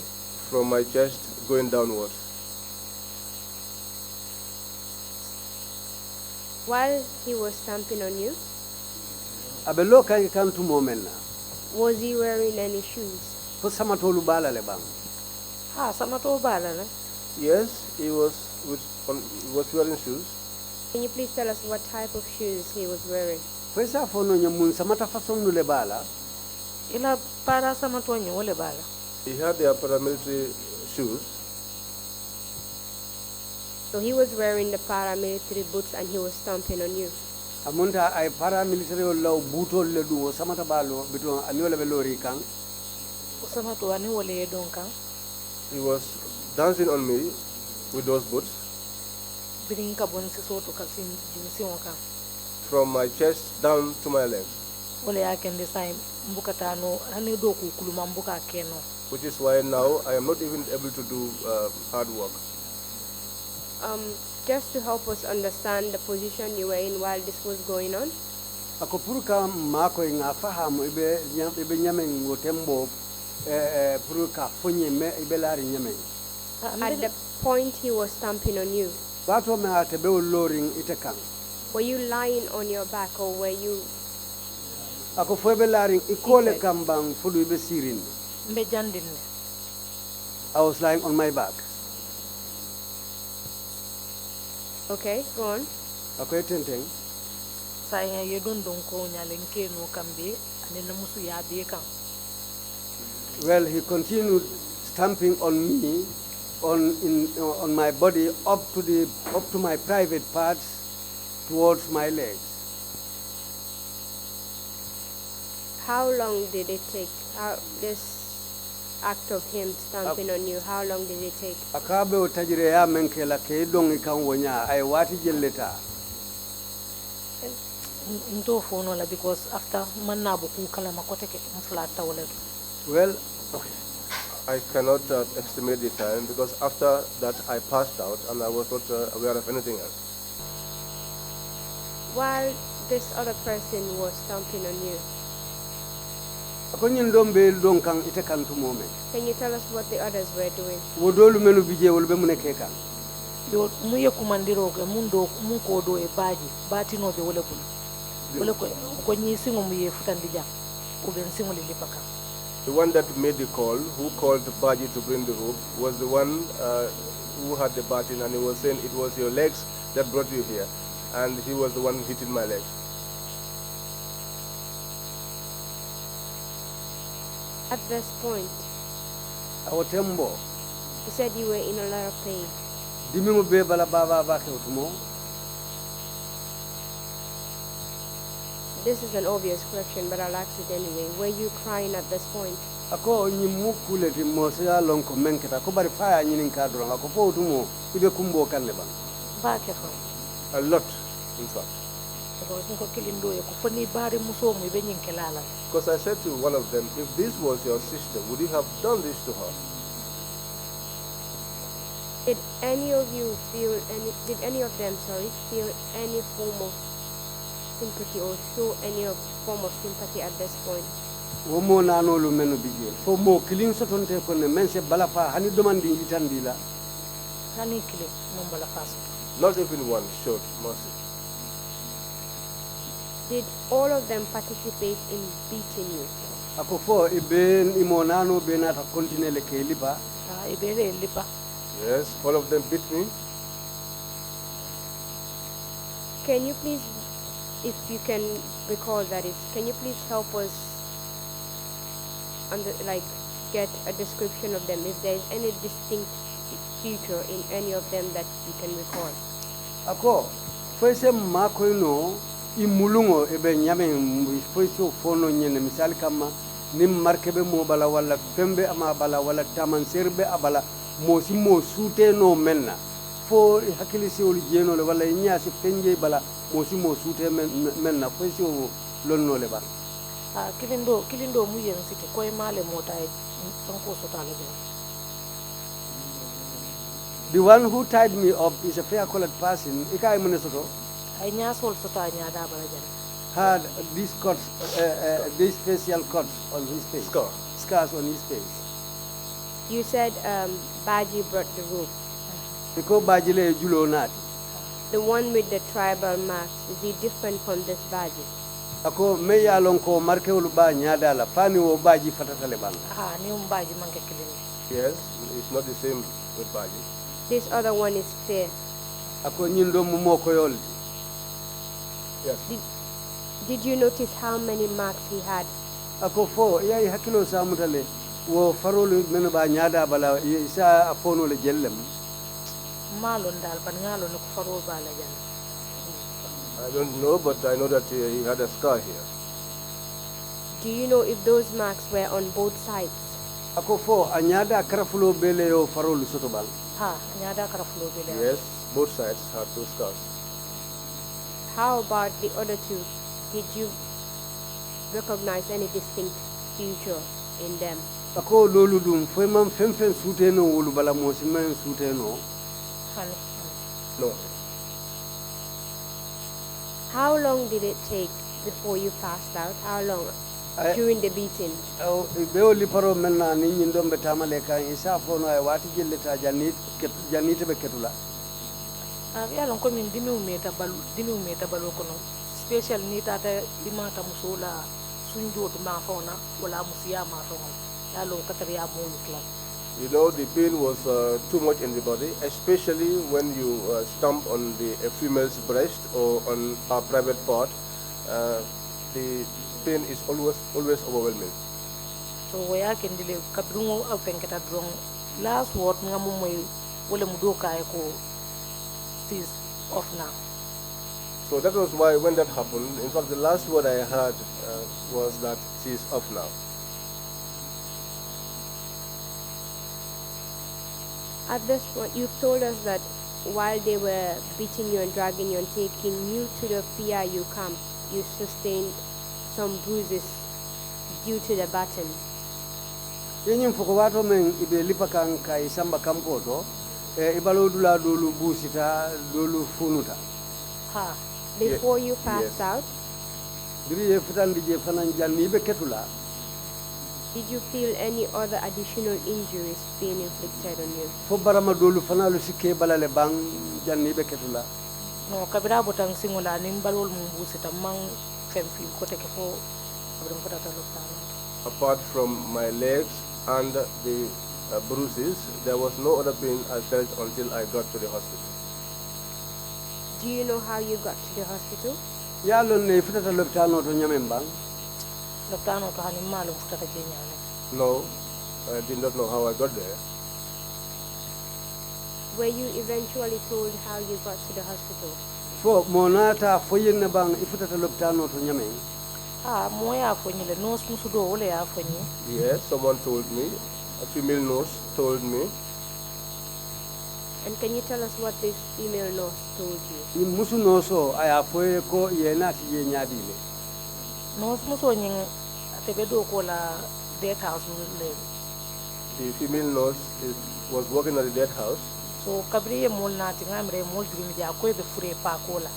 From my chest going downwards. While he was stamping on you, Abello kay kan tu momena. was he wearing any shoes? Fo sama tolu bala le bam. Sama to bala na. Yes, he was wearing shoes. Can you please tell us what type of shoes he was wearing? Fo sa fo no nyamun sama ta façon nu le bala. Ila para sama to nyo le bala. He had their paramilitary shoes. So he was wearing the paramilitary boots and he was stomping on you. Amunta ay paramilitary law butol le du sama ta balo biton anyola be lori kan. Sama to ani wole don kan. He was dancing on me with those boots. Birin ka bon si so to kasin jinsi kan. From my chest down to my legs. Wole ya ken design mbukata no ani do ku kuluma mbuka keno. Which is why now I am not even able to do hard work. Just to help us understand the position you were in while this was going on. Ako purka mako nga fahamu ibe nyamen wotembo purka fonye me ibe lari nyamen. At the point he was stamping on you, Bato me atebe loring itekan. were you lying on your back or were you? Ako fobe lari ikole kambang fudu ibe sirin. Mbe jandin. I was lying on my back. Okay, go on. Ako etenteng. Saya ye don ko nyalen keno kambe ani na musu ya be kan. Well, he continued stamping on me on my body up to my private parts towards my legs. How long did it take? This act of him stamping on you, how long did it take? Akabe o tajire ya menkela ke dongi kan wonya ay wati jelleta. Ndo fono la because after manna boku kala makote ke mflata wala. Well, okay. I cannot estimate the time because after that I passed out and I was not aware of anything else. While this other person was stomping on you, can you tell us what the others were doing? Yo muye kumandiro ke mundo munkodo e baji bati no be wole bulu ko nyi singo muye futandija ko ben singo lipaka. The one that made the call, who called Baji to bring the rope, was the one who had the baton, and he was saying it was your legs that brought you here, and he was the one hitting my legs. At this point, you said you were in a lot of pain. This is an obvious question, but I'll ask it anyway. Were you crying at this point? A lot, in fact. Because I said to one of them, if this was your sister, would you have done this to her? Did any of you feel did any of them feel any form of sympathy or show any form of sympathy at this point? Not even one showed mercy. Did all of them participate in beating you? Yes, all of them beat me. Can you please, if you can recall that is, can you please help us get a description of them, if there is any distinct feature in any of them that you can recall? Imulungo ebe nyame foiso fono nyene misali kama nim markebe mo bala wala fembe ama bala wala tamanserbe abala mosi mo sute no menna fo hakili si ol jeno le wala nyaasi penje bala mosi mo sute menna foiso lonno le ba kilindo mu yen site koy male motay tanko sotale be. The one who tied me up is a fair colored person. Ikai munesoto had these cuts, these facial cuts on his face. Scars on his face. You said Baji brought the rope. Because Baji le julo nati. The one with the tribal marks, is he different from this Baji? Ako me ya lonko marke uluba nyada la fani wo Baji fatatale bang. Ni Baji manke kilini. Yes, it's not the same with Baji. This other one is fair. Ako nyindo mumoko yoli. Yes. Did you notice how many marks he had? Ako fo ya hakilo sa mutale wo farolu meno ba nyada bala isa afono le jellem. Malon dal ban ngalo no faro bala jan. I don't know, but I know that he had a scar here. Do you know if those marks were on both sides? Ako fo anyada karafulo bele yo farolu sotobal. Anyada karafulo bele. Yes, both sides had those scars. How about the other two? Did you recognize any distinct feature in them? Ako lolu dum foi man femfen suteno wolu bala mosi men suteno. No. How long did it take before you passed out? How long? During the beating? Beoli paro menna ni ndombe tamale kan isa fono ay wati jelleta janite be ketula. Ya lon ko min dimi umeta balu kono special ni tata imata musola sunjo to ma fauna wala musiya ma fauna ya lon katariya mo yukla. You know, the pain was too much in the body, especially when you stomp on a female's breast or on a private part. The pain is always overwhelming. So waya kendile kadrungo afenketa drong last word nga mo moy wala mu do kay ko she's off now. So that was why when that happened, in fact, the last word I heard was that she's off now. At this point, you've told us that while they were beating you and dragging you and taking you to the PIU camp, you sustained some bruises due to the baton. Yenyim foko wato men ibe lipa kan kai samba kampoto ibalo dula dolu busita dolu funuta. Ha. Before you passed out, Diri ye futan dije fanan janni be ketula. did you feel any other additional injuries being inflicted on you? Fo barama dolu fanalu sikke balale bang janni be ketula. No kabira botang singola nim balol mu busita mang fem fil ko teke fo abram ko data loptano. Apart from my legs and the bruises, there was no other pain I felt until I got to the hospital. Do you know how you got to the hospital? Yalon ne futata loptano to nyamen bang. Loptano to hanim malum futata jenyale. No, I did not know how I got there. Were you eventually told how you got to the hospital? Fo monata foyin na bang ifutata loptano to nyamen. Ah, moya fonyi le nose musu do wole ya fonyi. Yes, someone told me, a female nurse told me. And can you tell us what this female nurse told you? Ni musu noso aya foye ko yena ti ye nyadile. Nose musu nying atebe do ko la death house le. The female nurse was working at the dead house. So kabriye mol na tingamre mol drum ja ko be fure pa ko la.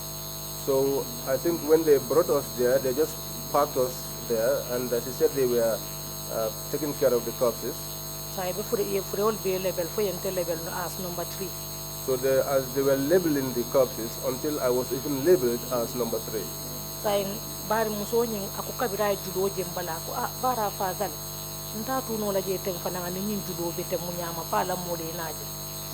So I think when they brought us there, they just parked us there, and she said they were taking care of the corpses. So I be fure all be level for yente level as number 3. So as they were labeling the corpses until I was even labeled as number 3. Sain bari muso nying ako kabira judo jembala ko bara fazal nta tuno la je tem fana ni nyin judo be tem munyama pala mole naje.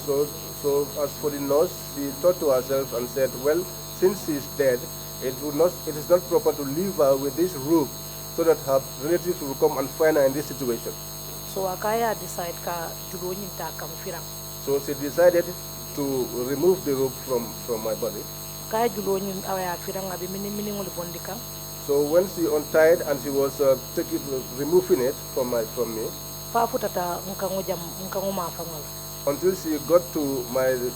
So as for the nurse, she thought to herself and said, well, since she's dead, it is not proper to leave her with this rope so that her relatives will come and find her in this situation. So akaya decide ka judo nyin ta kam firang. So she decided to remove the rope from my body. Kaya judo nyin awaya firang abi mini ngol bondika. So when she untied and she was removing it from me, Pa futata nkango mafangala. Until she got to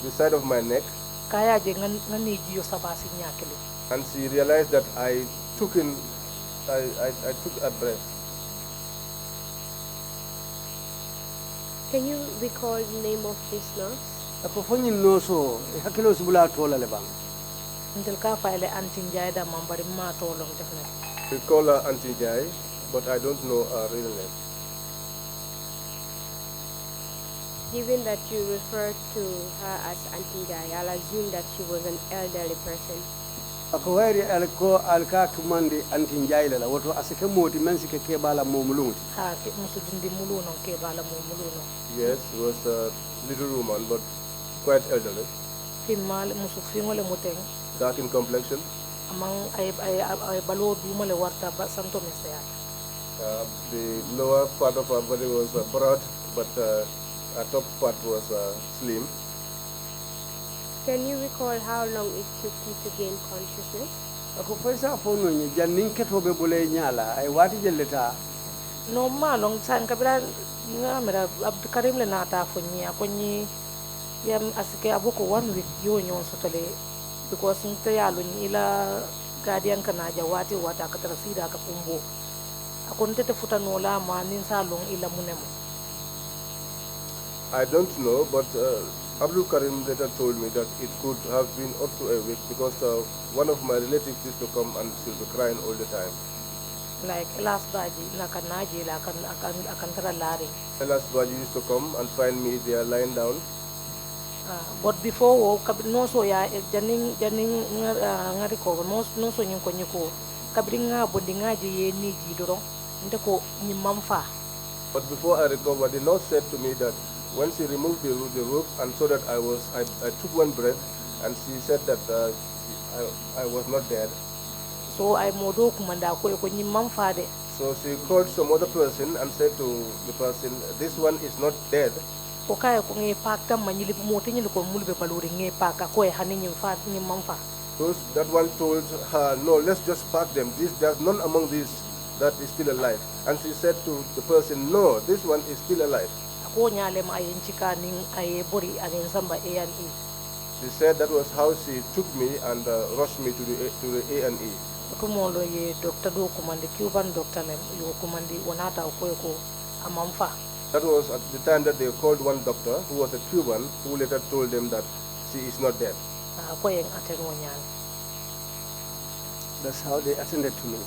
the side of my neck, Kaya je ngani jiyo sabasi nyakele. and she realized that I took a breath. Can you recall the name of this nurse? Ako fonyin noso hakilo sibula tola le bang. Until ka file antin jay da mambari ma tolong defne. We call her Auntie Jai, but I don't know her real name. Given that you referred to her as Auntie Jai, I'll assume that she was an elderly person. Ako wairi alko alka kumandi antin jaila la woto asike moti men sike ke bala momulungu. Ha ke musu dindi muluno ke bala mo muluno. Yes, she was a little woman, but quite elderly, Fimal musu fingole muteng. dark in complexion. Amang ay balo dumale warta ba santo mesaya. The lower part of her body was broad, but her top part was slim. Can you recall how long it took you to gain consciousness? Ako paisa fono ni jannin keto be bole nyala ay wati jelleta. No ma long san kabira ngamera Abdul Karim le nata fonyi akonyi yam asike aboko 1 week yo nyon sotale because nte yalo ni ila guardian kana jawati wata katara sida ka pumbo akonte te futa no la ma nin salong ila munemo. I don't know, but Abdul Karim later told me that it could have been up to a week because one of my relatives used to come and she'll be crying all the time. Like last baji nakanaji la akan tara lari. Elas Baji used to come and find me there lying down. But before no so ya janing ngari ko no so nyin ko nyiko kabri nga bondi nga je ye ni ji doro ndeko ni mamfa. But before I recovered, the nurse said to me that when she removed the rope and saw that I took one breath, and she said that I was not dead. So I modo kumanda ko ni mamfa de. So she called some other person and said to the person, this one is not dead. ko kaya ko nge pak tam manyili moti nyili ko mulbe baluri nge pak ko e hani nyim fa nyim mamfa. That one told her, no, let's just park them. There's none among these that is still alive. And she said to the person, no, this one is still alive. Ako nyale ma ayen chika ning aye bori anen samba A&E. She said that was how she took me and rushed me to the A&E. Tumolo ye doctor do kumandi Cuban doctor lem yo kumandi wanata ko amamfa. That was at the time that they called one doctor who was a Cuban who later told them that she is not dead. That's how they attended to me.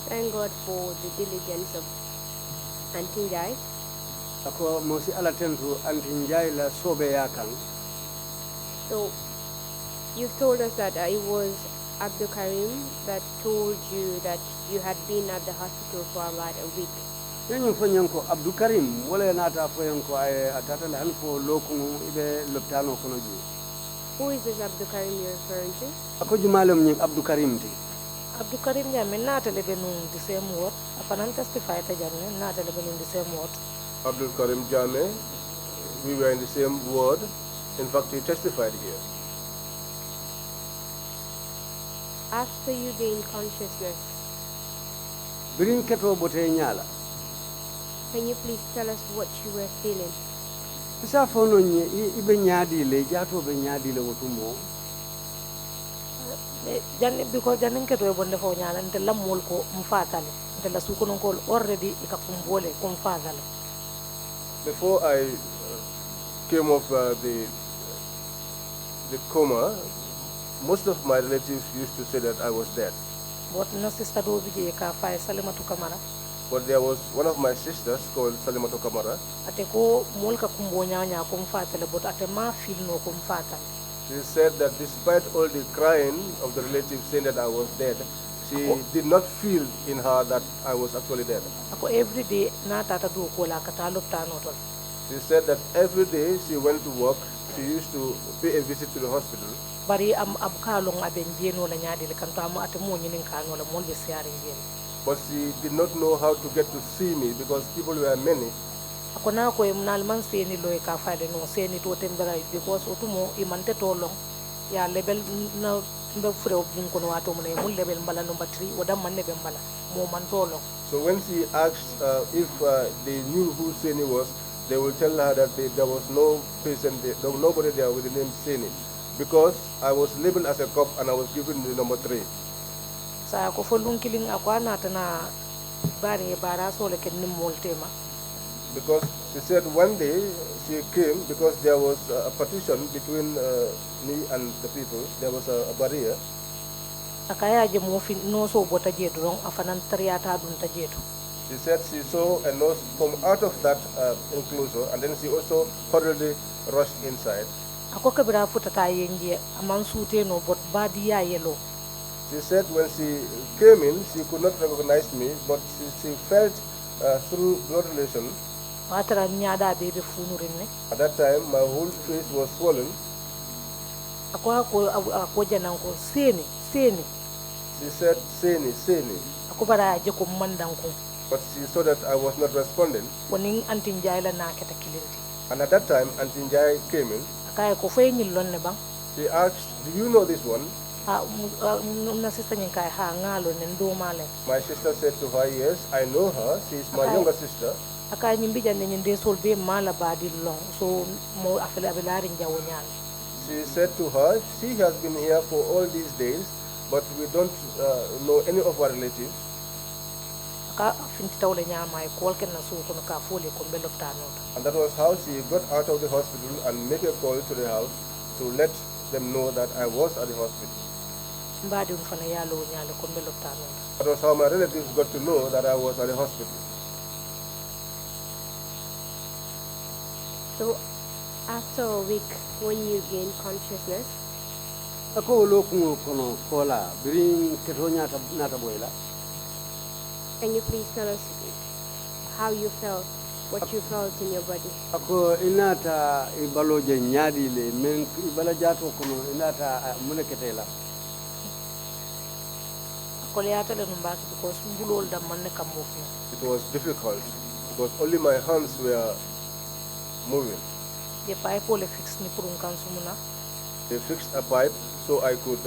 Thank God for the diligence of Auntie Jai. Ako mosi alatentu Auntie la sobe yakang. So, you've told us that it was Abdul Karim that told you that you had been at the hospital for about a week. Yenyu fonyanko Abdul Karim wala nata fonyanko ay atata la hanfo lokunu ibe loptano kono ji. Who is this Abdul Karim you're referring to? Ako jumalem nying Abdul Karim ti. Abdul Karim ya nata lebe nun the same word. Apanan testify ta janne nata lebe nun the same word. Abdul Karim Jame, we were in the same ward. In fact, he testified here. After you gained consciousness, Birin keto bote nyala. can you please tell us what you were feeling? Isa fono nye ibe nyadi le jato be nyadi le wotumo. Janne because janne keto e bonde fo nyala nte la mol ko mfatale nte la suko non ko already ikakumbole ko mfatale. Before I came off the coma, most of my relatives used to say that I was dead. But no sister do bije ka fa Sainabou Camara. But there was one of my sisters called Sainabou Camara. Ate ko mol ka kumbo nya ko mfatale but ate ma feel no ko mfatale. She said that despite all the crying of the relatives saying that I was dead, she did not feel in her that I was actually dead. Ako every day na tata do ko la kata lopta no to. She said that every day she went to work, she used to pay a visit to the hospital. Bari am abkalong abenje no la nyaade le kanto am ate mo nyinin kano la mol be siare ngene. But she did not know how to get to see me because people were many. Ako na ko emnal man seni loy ka faade no seni to tembara because otumo imante to long ya level na mbe fure obun ko no wato mo ne mul level mbala number 3 wadam man ne be mbala mo man to long. So when she asked if they knew who Seni was, they will tell her that there was no patient there, there was nobody there with the name Seni, because I was labeled as a cop and I was given the number 3. Sa ko folun killing akwana tana bari bara so le ken nim moltema. Because she said one day she came because there was a partition between me and the people. There was a barrier. Akaya je mo fi no so bota je drong afanan triata dun ta jeto. She said she saw a nurse come out of that enclosure, and then she also hurriedly rushed inside. Ako kabira futata yenje aman sute no bot badi ya yellow. She said when she came in, she could not recognize me, but she felt through blood relation. At that time, my whole face was swollen. She said, Seni, Seni. But she saw that I was not responding. And at that time, Auntie Njai came in. She asked, do you know this one? My sister said to her, yes, I know her. She is my younger sister. She said to her, she has been here for all these days, but we don't know any of our relatives. And that was how she got out of the hospital and made a call to the house to let them know that I was at the hospital. That was how my relatives got to know that I was at the hospital. So, after a week, when you gained consciousness, can you please tell us how you felt, what you felt in your body? Ako inata ibaloje nyadi le men ibala jato kono inata muneketela. It was difficult because only my hands were moving. ye pipe le fix ni pour kan sumuna They fixed a pipe so I could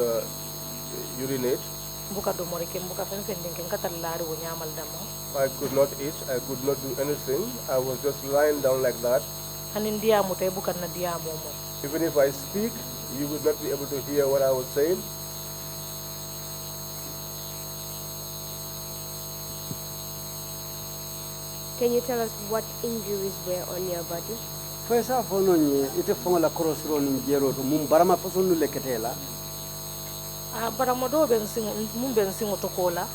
urinate. buka do mori ken buka fen fen den ken katal laari wo nyamal damo I could not eat, I could not do anything. I was just lying down like that. hanin dia mo tay buka na dia mo mo Even if I speak, you would not be able to hear what I was saying. Can you tell us what injuries were on your body? Foi sa fono nye ite fonga la crossro ni jero to mum barama fasonu leketela. baramo do ben sing mum ben sing to kola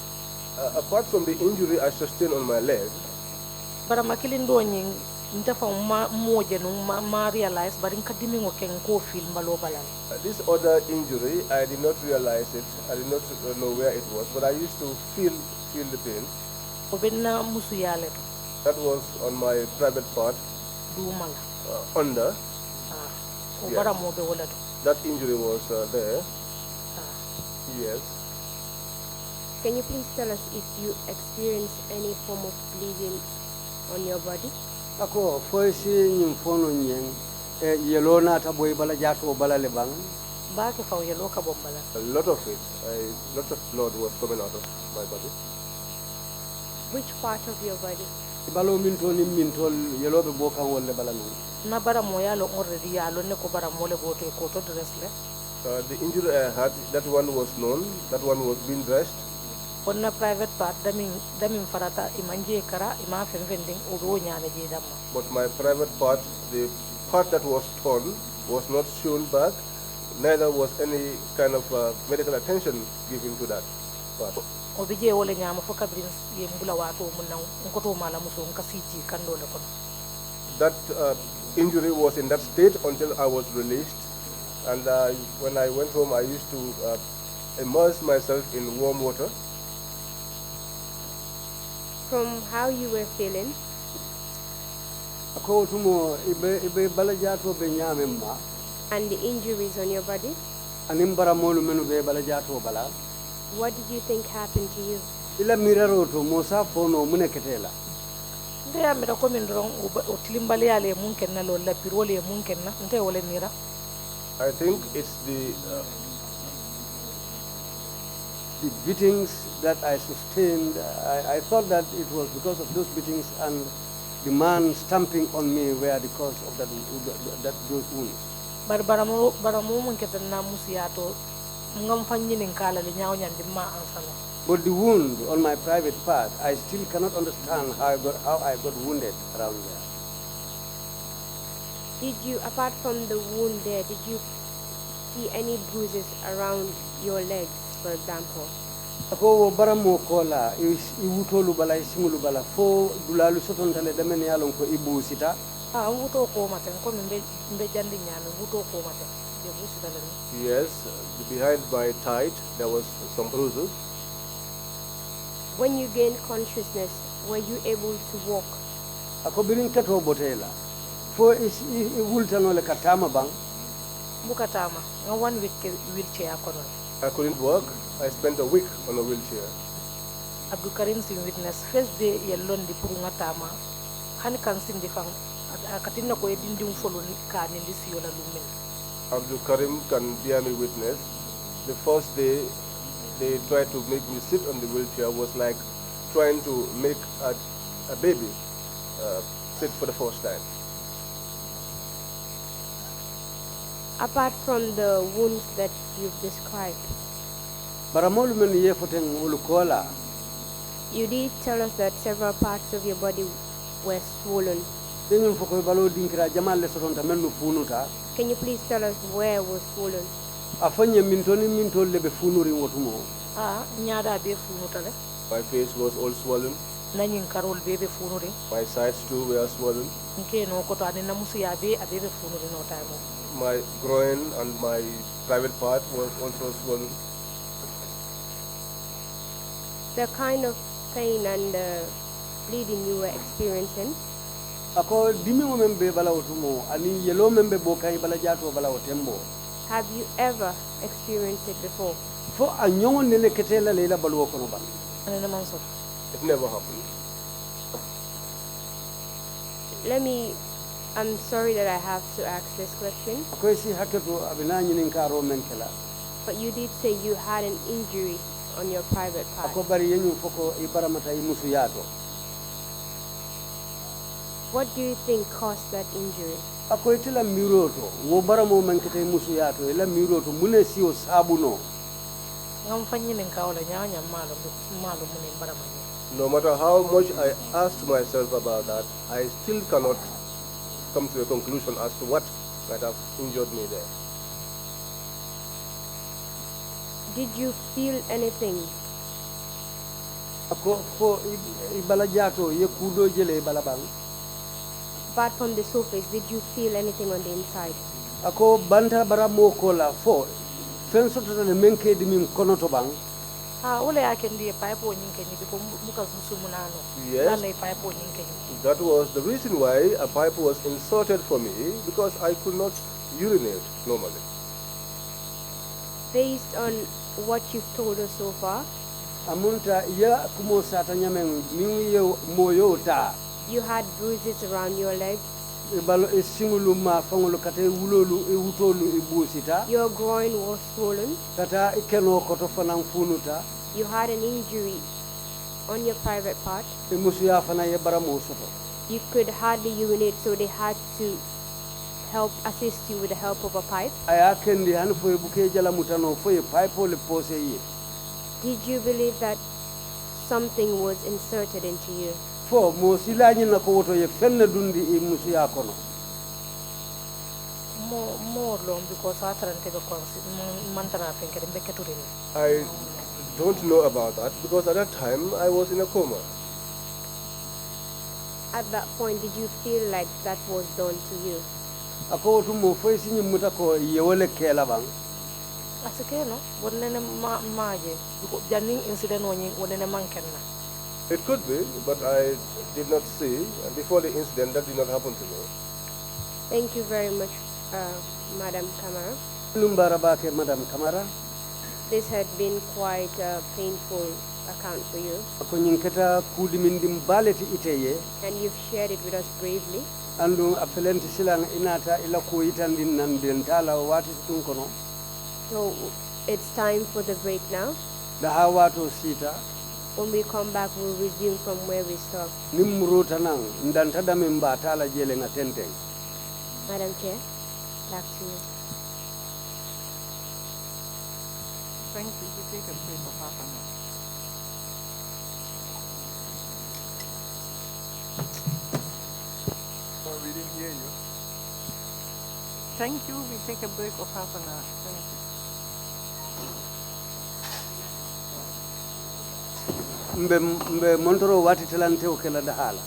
Apart from the injury I sustained on my leg, barama kilin do nyi nta fa moje no ma realize barin kadimi ngo ken ko film balo balal this other injury, I did not realize it. I did not know where it was, but I used to feel the pain. o benna musu yale to That was on my private part, du mala under. o Yes. baramo be wala to That injury was there. Yes. Can you please tell us if you experienced any form of bleeding on your body? Ako foi si nyum fono nyen e yelo na ta boy bala jato bala le bang. ba ke fa yelo ka bombala A lot of it. Lots of blood was coming out of my body. Which part of your body? Balo min tol yelo be bokan wolle bala non. na baramo yalo already yalo ne ko baramo le boto ko to dress le The injury I had, that one was known. That one was being dressed. on na private part damin farata imanje kara ima fen vending o do nyaane je damma But my private part, the part that was torn, was not shown back. Neither was any kind of medical attention given to that part. o bije wala nyaama fo kabrin ye mbula wato mun nan ko to mala muso on kasiji kando le ko That injury was in that state until I was released. And when I went home, I used to immerse myself in warm water. From how you were feeling, Ako tumo ibe bala jato be nyame ma and the injuries on your body, anim bara molu menu be bala jato bala. what did you think happened to you? Ila miraro to mosa fono muneketela. nde ya mira ko min ron o tilimbale yale mun kenna lo la pirole mun kenna nte wala mira I think it's the beatings that I sustained. I thought that it was because of those beatings and the man stamping on me were the cause of those wounds. bar baramo mun ketanna musiyato ngam fanyinin kala le nyaaw nyandi ma ansana But the wound on my private part, I still cannot understand how I got wounded around there. Did you, apart from the wound there, did you see any bruises around your legs, for example? Ako baramo kola iwutolu bala isingulu bala fo dulalu sotontale damen yalon ko ibu sita. wuto ko maten ko mbe jandi nyaami wuto ko maten je busita le yes, behind my thigh there was some bruises. When you gained consciousness, were you able to walk? Ako birin kato botela fo wultano le katama bang. bukatama nga 1 week ke wheelchair ko non I couldn't walk. I spent a week on a wheelchair. abdou karim sin witness first day ye londi pour ngatama hani kan sin defang akatinna ko e dindum folo ni ka ni lisi yola lumen Abdul Karim can bear me witness. The first day they tried to make me sit on the wheelchair was like trying to make a baby sit for the first time. Apart from the wounds that you've described, Baramolu men yefoten ulukola. you did tell us that several parts of your body were swollen. Denyum foko balo dinkira jamal le sotonta menu funuta. Can you please tell us where was swollen? Afanye mintol lebe funuri wotumo. nyaada be funutale My face was all swollen. nanyin karol be funuri My sides too were swollen. nke no ko to anina musu ya be abebe funuri no time My groin and my private part was also swollen. The kind of pain and bleeding you were experiencing, Ako dimi mo membe bala wotumo ani yelo membe bokai bala jato bala wotembo. have you ever experienced it before? Fo anyongo nele ketela leila balu kono ba. anina man so It never happened. Let me I'm sorry that I have to ask this question, ko si haketo abina nyinin karo menkela but you did say you had an injury on your private part. ako bari yenyu foko ibaramata imusu yato What do you think caused that injury? ako itila miroto wo baramo menkete imusu yato ila miroto mune siyo sabuno ngam fanyinin kawla nyanya malo mune baramani. No matter how much I asked myself about that, I still cannot come to a conclusion as to what might have injured me there. Did you feel anything? ako fo ibala jato ye kudo jele ibala bang Apart from the surface, did you feel anything on the inside? ako banta baramo kola fo fen soto ne menke di min konoto bang Wala yake ndiye pipe nyinke ni biko muka sumunano. Yes. Nana pipe nyinke ni. That was the reason why a pipe was inserted for me, because I could not urinate normally. Based on what you've told us so far, amunta ya kumo sata nyamen mi ye moyo ta you had bruises around your legs, balo e singulu ma fangulu kate wulolu e wutolu e busita your groin was swollen, kata ikeno koto fanan funuta you had an injury on your private part, e musu ya fana ye baramo soto you could hardly urinate, so they had to assist you with the help of a pipe. aya kendi han fo e buke jala mutano fo e pipe le pose yi Did you believe that something was inserted into you? fo mo silani na ko woto ye fenne dundi e musu ya kono More long because atarante be konsi mantara fenkere beketurini. I don't know about that, because at that time I was in a coma. At that point, did you feel like that was done to you? ako woto mo fo e sinyi muta ko ye wole kela bang Asike no wonene maje biko janning incident woni wonene mankenna. It could be, but I did not see, and before the incident that did not happen to me. Thank you very much, Madam Camara. lumbara bake madam Camara This had been quite a painful account for you, ko nyinketa kudi min dim baleti iteye and you've shared it with us bravely. andu appelenti silang inata ila ko yitandin nan den tala wati tun kono So it's time for the break now. da hawato sita When we come back, we'll resume from where we stopped. nimro tanan ndanta dame mba tala jele nga tenten Madam Chair, back to you. Thank you. We take a break of half an hour. Sorry, we didn't hear you. Thank you. We take a break of half an hour. Thank you. mbe montoro wati talante o kala da hala